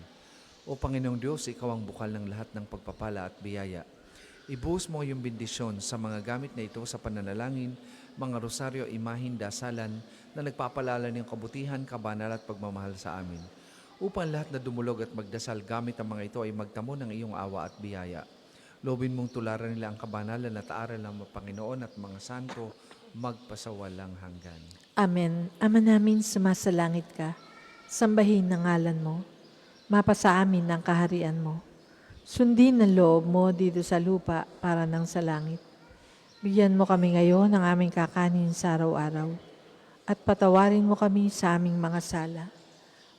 O Panginoong Diyos, Ikaw ang bukal ng lahat ng pagpapala at biyaya. Ibuhos mo yung bendisyon sa mga gamit na ito sa pananalangin, mga rosaryo, imahin, dasalan na nagpapalala ng kabutihan, kabanal at pagmamahal sa amin. Upang lahat na dumulog at magdasal gamit ang mga ito ay magtamo ng iyong awa at biyaya. Lobin mong tularan nila ang kabanalan at aral ng Panginoon at mga santo magpasawalang hanggan.
Amen. Ama namin, sumasalangit ka. Sambahin ang ngalan mo. Mapasa amin ang kaharian mo. Sundin ang loob mo dito sa lupa para nang sa langit. Bigyan mo kami ngayon ng aming kakanin sa araw-araw. At patawarin mo kami sa aming mga sala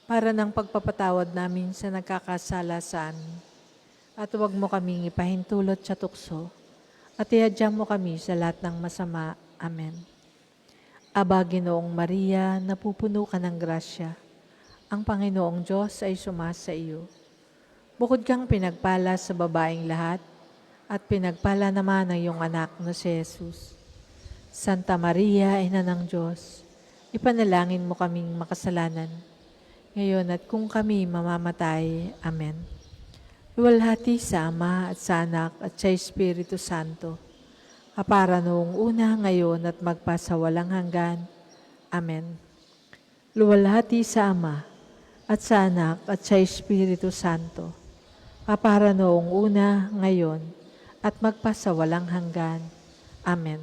para ng pagpapatawad namin sa nagkakasala sa amin. At huwag mo kaming ipahintulot sa tukso at ihadyang mo kami sa lahat ng masama. Amen. Aba, Ginoong Maria, napupuno ka ng grasya. Ang Panginoong Diyos ay sumasa iyo. Bukod kang pinagpala sa babaeng lahat, at pinagpala naman ang iyong anak na si Jesus. Santa Maria, Ina ng Diyos, ipanalangin mo kaming makasalanan, ngayon at kung kami mamamatay. Amen. Luwalhati sa Ama at sa Anak at sa Espiritu Santo, kapara noong una, ngayon at magpasawalang hanggan. Amen. Luwalhati sa Ama at sa Anak at sa Espiritu Santo, kapara noong una, ngayon, at magpasawalang hanggan. Amen.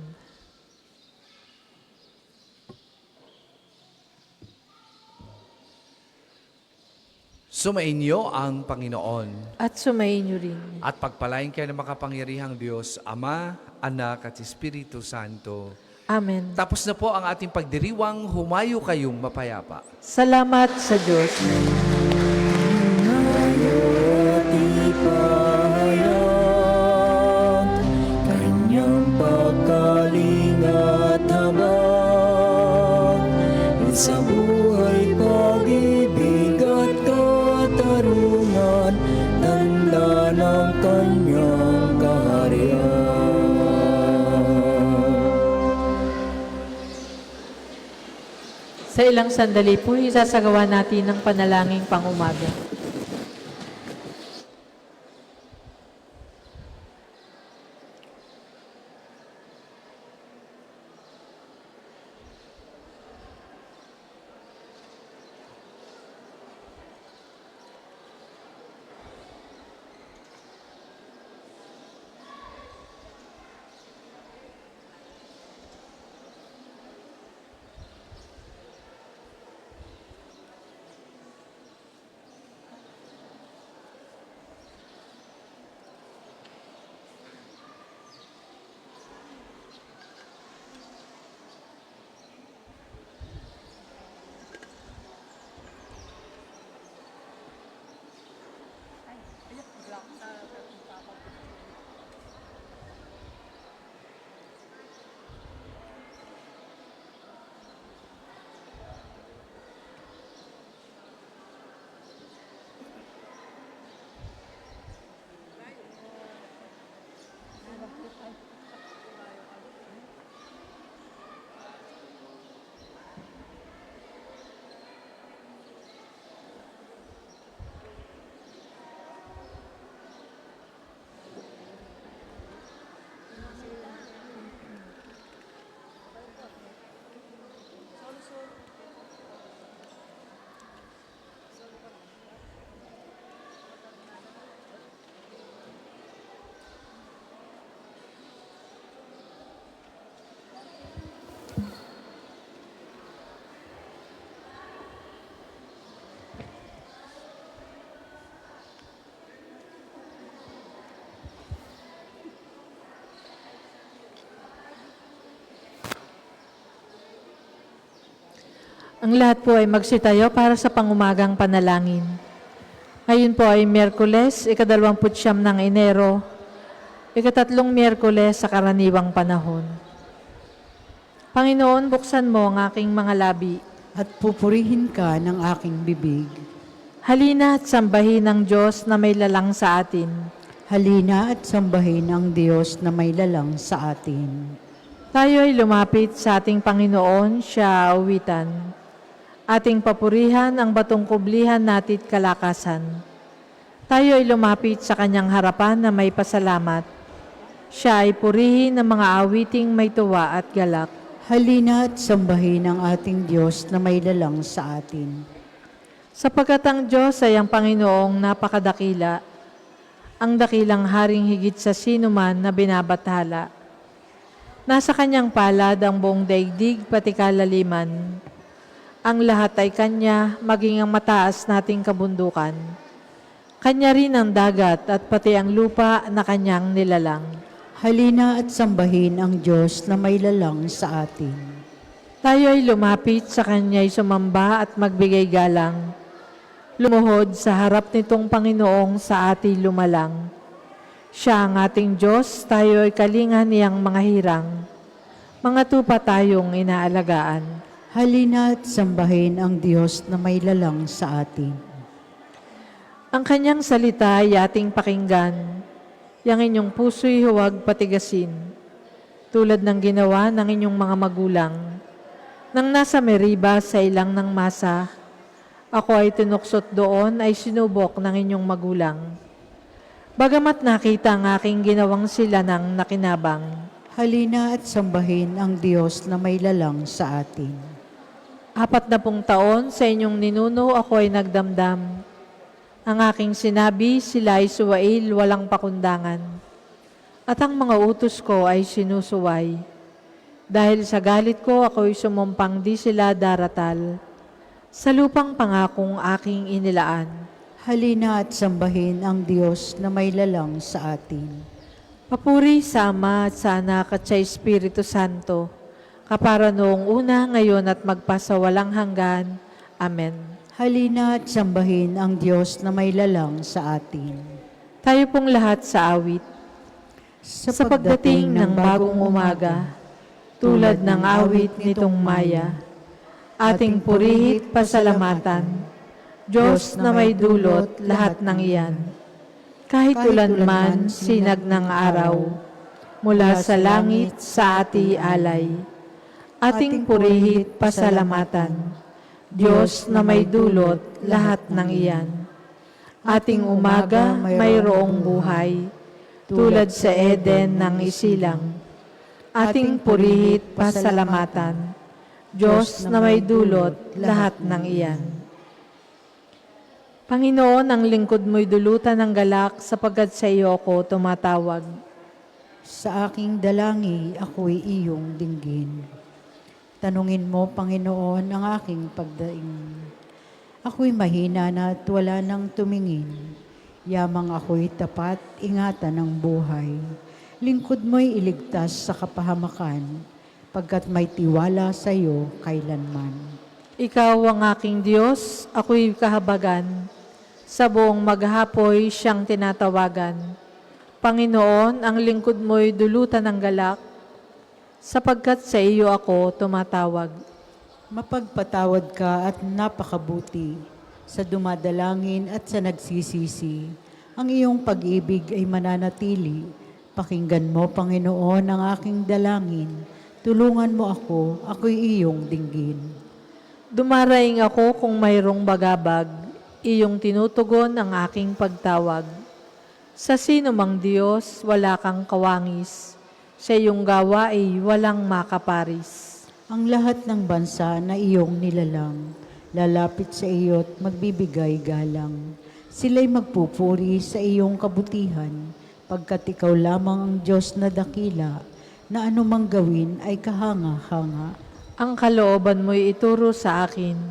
Sumainyo ang Panginoon
At sumainyo rin.
at pagpalain kayo ng makapangyarihang Diyos, Ama, Anak at Espiritu Santo.
Amen.
Tapos na po ang ating pagdiriwang, humayo kayong mapayapa.
Salamat sa Diyos.
Kanyang pagkalingat habang sa buhay, pag-ibig at katarungan, tanda ng kanyang kaharian.
Sa ilang sandali po, isasagawa natin ang panalangin pang-umaga. Ang lahat po ay magsitayo para sa pangumagang panalangin. Ngayon po ay Miyerkules, ika-29 ng Enero, ika-3 Miyerkules sa karaniwang panahon. Panginoon, buksan mo ang aking mga labi.
At pupurihin ka ng aking bibig.
Halina at sambahin ang Diyos na may lalang sa atin.
Halina at sambahin ang Diyos na may lalang sa atin.
Tayo ay lumapit sa ating Panginoon, siya awitan. Ating papurihan ang batong kublihan natit kalakasan. Tayo ay lumapit sa kanyang harapan na may pasalamat. Siya ay purihin ng mga awiting may tuwa at galak.
Halina at sambahin ang ating Diyos na may lalang sa atin.
Sapagkat ang Diyos ay ang Panginoong napakadakila, ang dakilang haring higit sa sino man na binabathala. Nasa kanyang palad ang buong daigdig pati kalaliman. Ang lahat ay kanya, maging ang mataas nating kabundukan. Kanya rin ang dagat at pati ang lupa na kanyang nilalang.
Halina at sambahin ang Diyos na may lalang sa atin.
Tayo ay lumapit sa Kanya'y sumamba at magbigay galang. Lumuhod sa harap nitong Panginoong sa ating lumalang. Siya ang ating Diyos, tayo ay kalinga niyang mga hirang. Mga tupa tayong inaalagaan.
Halina at sambahin ang Diyos na may lalang sa atin.
Ang Kanyang salita ay ating pakinggan. Yang inyong puso'y huwag patigasin, tulad ng ginawa ng inyong mga magulang. Nang nasa Meriba sa ilang ng masa, ako ay tinuksot doon ay sinubok ng inyong magulang. Bagamat nakita ang aking ginawang sila ng nakinabang.
Halina at sambahin ang Diyos na may lalang sa atin.
40 taon sa inyong ninuno ako ay nagdamdam. Ang aking sinabi, sila ay suwail, walang pakundangan. At ang mga utos ko ay sinusuway. Dahil sa galit ko, ako'y sumumpang di sila daratal. Sa lupang pangakong aking inilaan.
Halina at sambahin ang Diyos na may lalang sa atin.
Papuri sa Ama at sa Anak at sa Espiritu Santo, kapara noong una, ngayon at magpasawalang hanggan. Amen.
Halina at sambahin ang Diyos na may lalang sa atin.
Tayo pong lahat sa awit. Sa pagdating ng bagong umaga, tulad ng awit nitong Maya, ating purihit pasalamatan, Diyos na may dulot lahat ng iyan. Kahit ulan man sinag ng araw, mula sa langit sa ati alay, ating purihit pasalamatan, Diyos na may dulot lahat ng iyan. Ating umaga mayroong buhay, tulad sa Eden ng isilang. Ating purihit pasalamatan, Diyos na may dulot lahat ng iyan. Panginoon, ang lingkod mo'y dulutan ng galak sapagkat sa iyo ko tumatawag.
Sa aking dalangi, ako'y iyong dinggin. Tanungin mo, Panginoon, ang aking pagdaing. Ako'y mahina na at wala nang tumingin. Yamang ako'y tapat, ingatan ng buhay. Lingkod mo'y iligtas sa kapahamakan, pagkat may tiwala sa iyo kailanman.
Ikaw ang aking Diyos, ako'y kahabagan. Sa buong maghapoy siyang tinatawagan. Panginoon, ang lingkod mo'y dulutan ng galak, sapagkat sa iyo ako tumatawag.
Mapagpatawad ka at napakabuti sa dumadalangin at sa nagsisisi. Ang iyong pag-ibig ay mananatili. Pakinggan mo, Panginoon, ang aking dalangin. Tulungan mo ako, ako'y iyong dinggin.
Dumaraing ako kung mayroong bagabag, iyong tinutugon ang aking pagtawag. Sa sino mang Diyos, wala kang kawangis. Sa iyong gawa ay walang makaparis.
Ang lahat ng bansa na iyong nilalang, lalapit sa iyo at magbibigay galang. Sila'y magpupuri sa iyong kabutihan, pagkat ikaw lamang ang Diyos na dakila, na anumang gawin ay kahanga-hanga.
Ang kalooban mo'y ituro sa akin,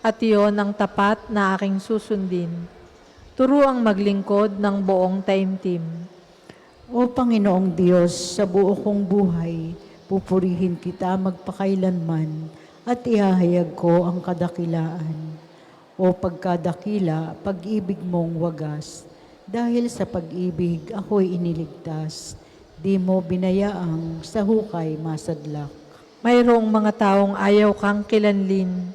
at iyon ang tapat na aking susundin. Turuang maglingkod ng buong taimtim.
O Panginoong Diyos, sa buo kong buhay, pupurihin kita magpakailanman at ihahayag ko ang kadakilaan. O pagkadakila, pag-ibig mong wagas, dahil sa pag-ibig ako'y iniligtas, di mo binayaang sa hukay masadlak.
Mayroong mga taong ayaw kang kilanlin,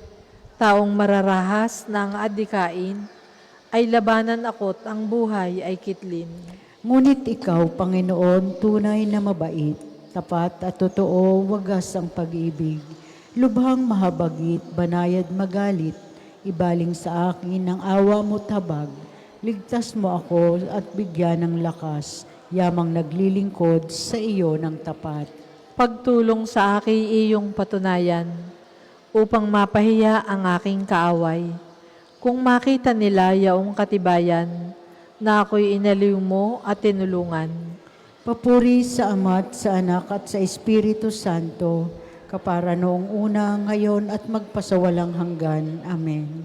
taong mararahas na ang adikain, ay labanan ako't ang buhay ay kitlin.
Ngunit ikaw, Panginoon, tunay na mabait, tapat at totoo, wagas ang pag-ibig. Lubhang mahabagit, banayad magalit, ibaling sa akin ang awa mo't habag. Ligtas mo ako at bigyan ng lakas, yamang naglilingkod sa iyo ng tapat.
Pagtulong sa akin iyong patunayan, upang mapahiya ang aking kaaway. Kung makita nila yaong katibayan, na ako'y inaliw mo at tinulungan.
Papuri sa Ama at sa Anak at sa Espiritu Santo, kapara noong una, ngayon at magpasawalang hanggan. Amen.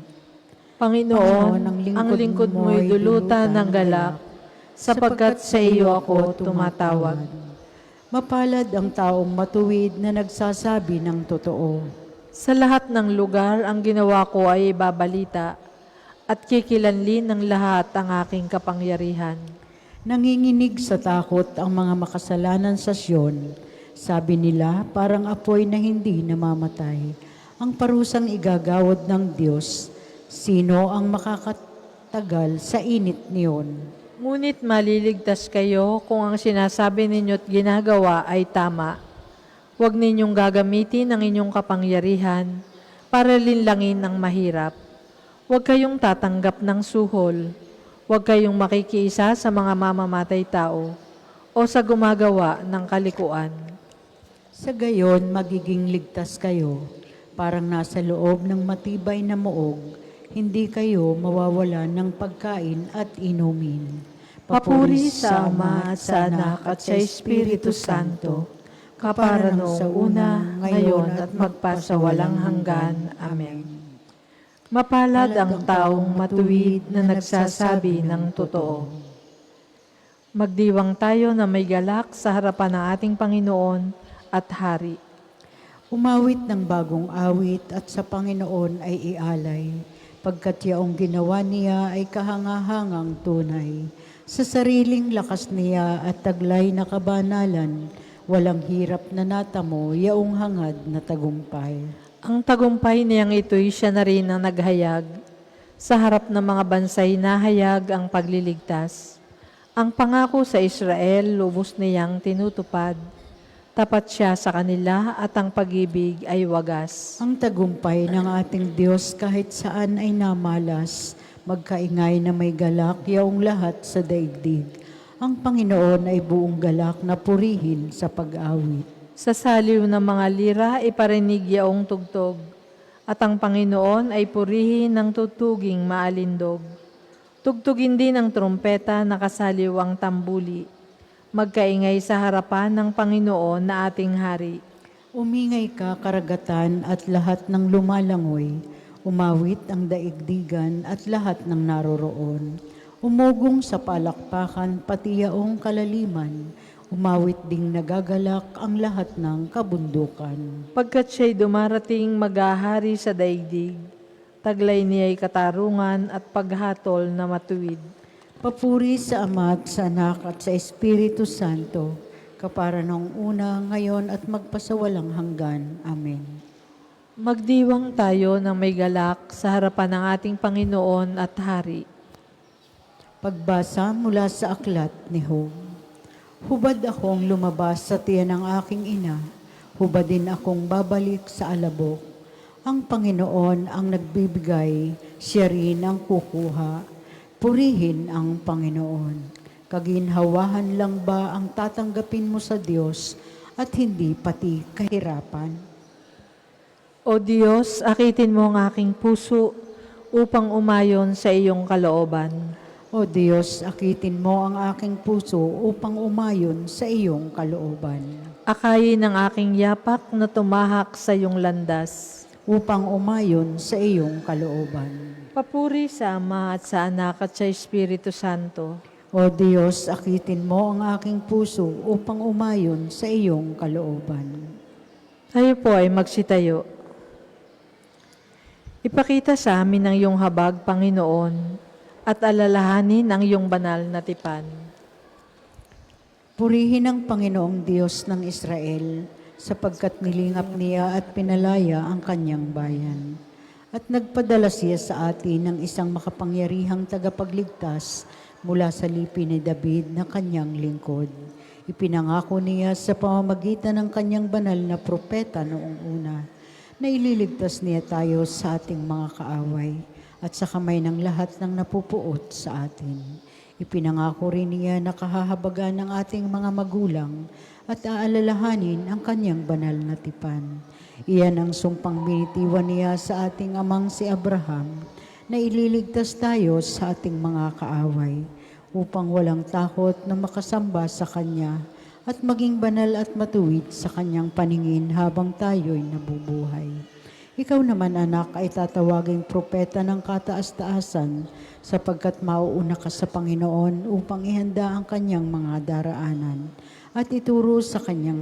Panginoon,
Panginoon,
ang lingkod mo'y dulutan ng galak, sapagkat sa iyo ako tumatawag.
Mapalad ang taong matuwid na nagsasabi ng totoo.
Sa lahat ng lugar, ang ginawa ko ay ibabalita, at kikilanlin ng lahat ang aking kapangyarihan.
Nanginginig sa takot ang mga makasalanan sa Siyon. Sabi nila, parang apoy na hindi namamatay. Ang parusang igagawad ng Diyos, sino ang makakatagal sa init niyon?
Ngunit maliligtas kayo kung ang sinasabi ninyo't ginagawa ay tama. Huwag ninyong gagamitin ang inyong kapangyarihan para linlangin ang mahirap. Huwag kayong tatanggap ng suhol. Huwag kayong makikiisa sa mga mamamatay tao o sa gumagawa ng kalikuan.
Sa gayon, magiging ligtas kayo, parang nasa loob ng matibay na muog, hindi kayo mawawalan ng pagkain at inumin.
Papuri sa Ama at sa Anak at sa Espiritu Santo, kapara noong una, ngayon at magpasawalang hanggan. Amen. Mapalad ang taong matuwid na nagsasabi ng totoo. Magdiwang tayo na may galak sa harapan ng ating Panginoon at Hari.
Umawit ng bagong awit at sa Panginoon ay ialay, pagkat yaong ginawa niya ay kahangahangang tunay. Sa sariling lakas niya at taglay na kabanalan, walang hirap na natamo, yaong hangad na tagumpay.
Ang tagumpay niyang ito'y siya na rin ang naghayag. Sa harap ng mga bansay nahayag ang pagliligtas. Ang pangako sa Israel, lubos niyang tinutupad. Tapat siya sa kanila at ang pag-ibig ay wagas.
Ang tagumpay ng ating Diyos kahit saan ay namalas, magkaingay na may galak yaong lahat sa daigdig. Ang Panginoon ay buong galak na purihin sa pag-awit.
Sa saliw ng mga lira, iparinig yaong tugtog, at ang Panginoon ay purihin ng tutuging maalindog. Tugtugin din ng trumpeta na kasaliw ang tambuli. Magkaingay sa harapan ng Panginoon na ating Hari.
Umingay ka, karagatan, at lahat ng lumalangoy. Umawit ang daigdigan at lahat ng naroroon. Umugong sa palakpakan, pati yaong kalaliman. Umawit ding nagagalak ang lahat ng kabundukan.
Pagkat siya'y dumarating maghahari sa daigdig, taglay niya'y katarungan at paghatol na matuwid.
Papuri sa Ama at sa Anak at sa Espiritu Santo, kapara noong una, ngayon at magpasawalang hanggan. Amen.
Magdiwang tayo ng may galak sa harapan ng ating Panginoon at Hari.
Pagbasa mula sa aklat ni Job. Hubad akong lumabas sa tiyan ng aking ina, hubad din akong babalik sa alabok. Ang Panginoon ang nagbibigay, siya rin ang kukuha. Purihin ang Panginoon. Kaginhawahan lang ba ang tatanggapin mo sa Diyos at hindi pati kahirapan?
O Diyos, akitin mo ang aking puso upang umayon sa iyong kalooban.
O Diyos, akitin mo ang aking puso upang umayon sa iyong kalooban.
Akayin ang aking yapak na tumahak sa iyong landas.
Upang umayon sa iyong kalooban.
Papuri sa Ama at sa Anak at sa Espiritu Santo.
O Diyos, akitin mo ang aking puso upang umayon sa iyong kalooban.
Tayo po ay magsitayo. Ipakita sa amin ang iyong habag, Panginoon, at alalahanin ang iyong banal na tipan.
Purihin ang Panginoong Diyos ng Israel, sapagkat nilingap niya at pinalaya ang kanyang bayan. At nagpadala siya sa atin ng isang makapangyarihang tagapagligtas mula sa lipi ni David na kanyang lingkod. Ipinangako niya sa pamamagitan ng kanyang banal na propeta noong una, na ililigtas niya tayo sa ating mga kaaway at sa kamay ng lahat ng napupuot sa atin. Ipinangako rin niya na kahahabagan ng ating mga magulang at aalalahanin ang kanyang banal na tipan. Iyan ang sumpang binitiwan niya sa ating amang si Abraham na ililigtas tayo sa ating mga kaaway upang walang takot na makasamba sa Kanya at maging banal at matuwid sa Kanyang paningin habang tayo'y nabubuhay. Ikaw naman, anak, ay tatawaging propeta ng kataas-taasan sapagkat mauuna ka sa Panginoon upang ihanda ang Kanyang mga daraanan at ituro sa Kanyang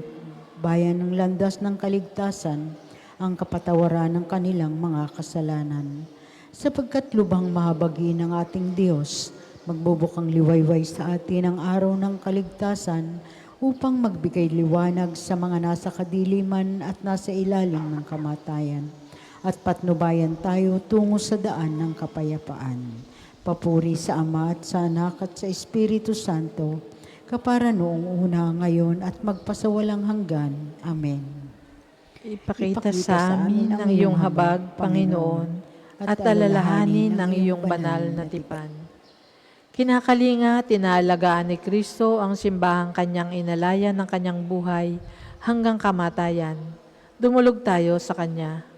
bayan ng landas ng kaligtasan ang kapatawaran ng kanilang mga kasalanan. Sapagkat lubhang mahabagi ng ating Diyos, magbubukang liwayway sa atin ang araw ng kaligtasan upang magbigay liwanag sa mga nasa kadiliman at nasa ilalim ng kamatayan. At patnubayan tayo tungo sa daan ng kapayapaan. Papuri sa Ama at sa Anak at sa Espiritu Santo, kapara noong una, ngayon at magpasawalang hanggan. Amen.
Ipakita sa amin ang iyong habag, Panginoon, at alalahanin ang iyong banal na tipan. Kinakalinga, tinaalagaan ni Kristo ang simbahang kanyang inalaya ng kanyang buhay hanggang kamatayan. Dumulog tayo sa Kanya.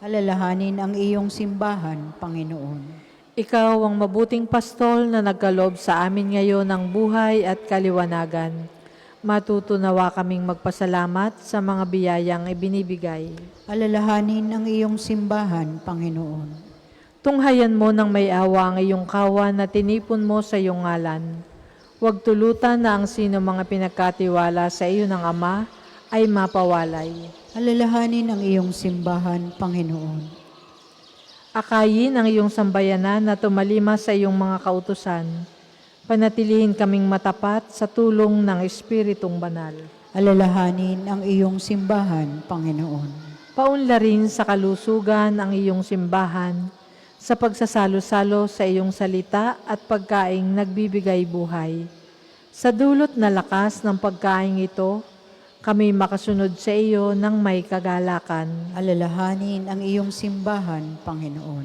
Alalahanin ang iyong simbahan, Panginoon.
Ikaw ang mabuting pastol na nagkaloob sa amin ngayon ng buhay at kaliwanagan. Matutunawa kaming magpasalamat sa mga biyayang ibinibigay.
Alalahanin ang iyong simbahan, Panginoon.
Tunghayan mo ng may awa ang iyong kawan na tinipon mo sa iyong ngalan. Huwag tulutan na ang sino mga pinagkatiwala sa iyo ng Ama ay mapawalay.
Alalahanin ang iyong simbahan, Panginoon.
Akayin ang iyong sambayanan na tumalima sa iyong mga kautusan. Panatilihin kaming matapat sa tulong ng Espiritong Banal.
Alalahanin ang iyong simbahan, Panginoon.
Paunlarin sa kalusugan ang iyong simbahan sa pagsasalo-salo sa iyong salita at pagkaing nagbibigay buhay. Sa dulot na lakas ng pagkaing ito, kami makasunod sa iyo ng may kagalakan.
Alalahanin ang iyong simbahan, Panginoon.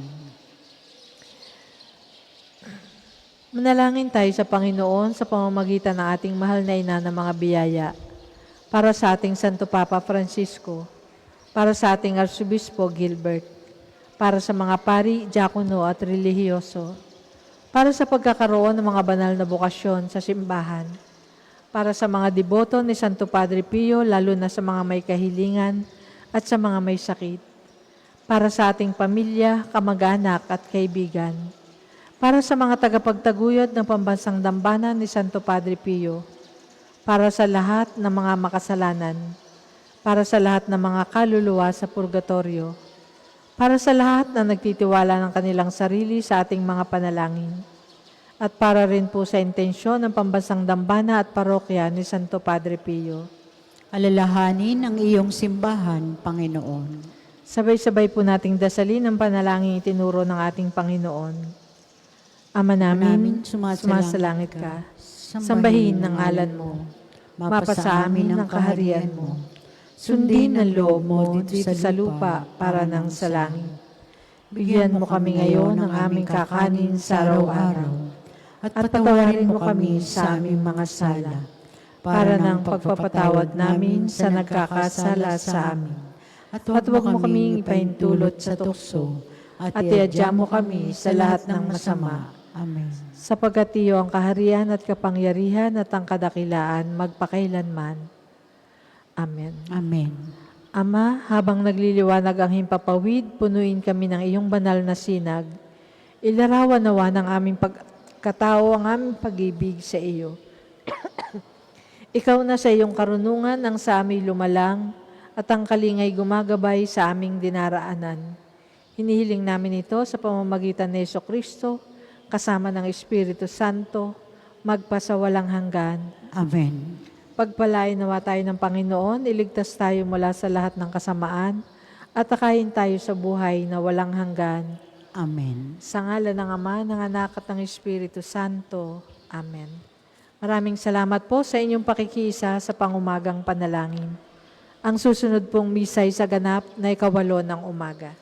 Manalangin tayo sa Panginoon sa pamamagitan ng ating mahal na ina ng mga biyaya. Para sa ating Santo Papa Francisco, para sa ating Arsobispo Gilbert, para sa mga pari, diakono at relihiyoso, para sa pagkakaroon ng mga banal na bukasyon sa simbahan, para sa mga deboto ni Santo Padre Pio, lalo na sa mga may kahilingan at sa mga may sakit, para sa ating pamilya, kamag-anak at kaibigan, para sa mga tagapagtaguyod ng pambansang dambana ni Santo Padre Pio, para sa lahat ng mga makasalanan, para sa lahat ng mga kaluluwa sa purgatorio, para sa lahat na nagtitiwala ng kanilang sarili sa ating mga panalangin, at para rin po sa intensyon ng pambansang dambana at parokya ni Santo Padre Pio.
Alalahanin ang iyong simbahan, Panginoon.
Sabay-sabay po nating dasalin ang panalangin itinuro ng ating Panginoon. Ama namin, sumasalangit ka. Sambahin ng ngalan mo. Mapasa amin ang kaharian mo. Sundin ang loob mo dito sa lupa para nang sa langit. Bigyan mo kami ngayon ng aming kakanin sa araw-araw. At patawarin mo kami sa aming mga sala, para ng pagpapatawad namin sa nagkakasala sa amin. At huwag mo kaming ipahintulot sa tukso, at iadya mo kami sa lahat ng masama.
Amen.
Sapagkat iyo ang kaharian at kapangyarihan at ang kadakilaan magpakailanman. Amen.
Amen.
Ama, habang nagliliwanag ang himpapawid, punuin kami ng iyong banal na sinag. Ilarawan nawa ng aming pagkatao ang aming pag-ibig sa iyo. Ikaw na sa iyong karunungan ang sa amin lumalang at ang kalingay gumagabay sa aming dinaraanan. Hinihiling namin ito sa pamamagitan ni Jesucristo, kasama ng Espiritu Santo, magpasawalang hanggan.
Amen.
Pagpalain nawa tayo ng Panginoon, iligtas tayo mula sa lahat ng kasamaan, at takayin tayo sa buhay na walang hanggan.
Amen.
Sa ngalan ng Ama, ng Anak at ng Espiritu Santo. Amen. Maraming salamat po sa inyong pakikiisa sa pangumagang panalangin. Ang susunod pong misay sa ganap na 8 ng umaga.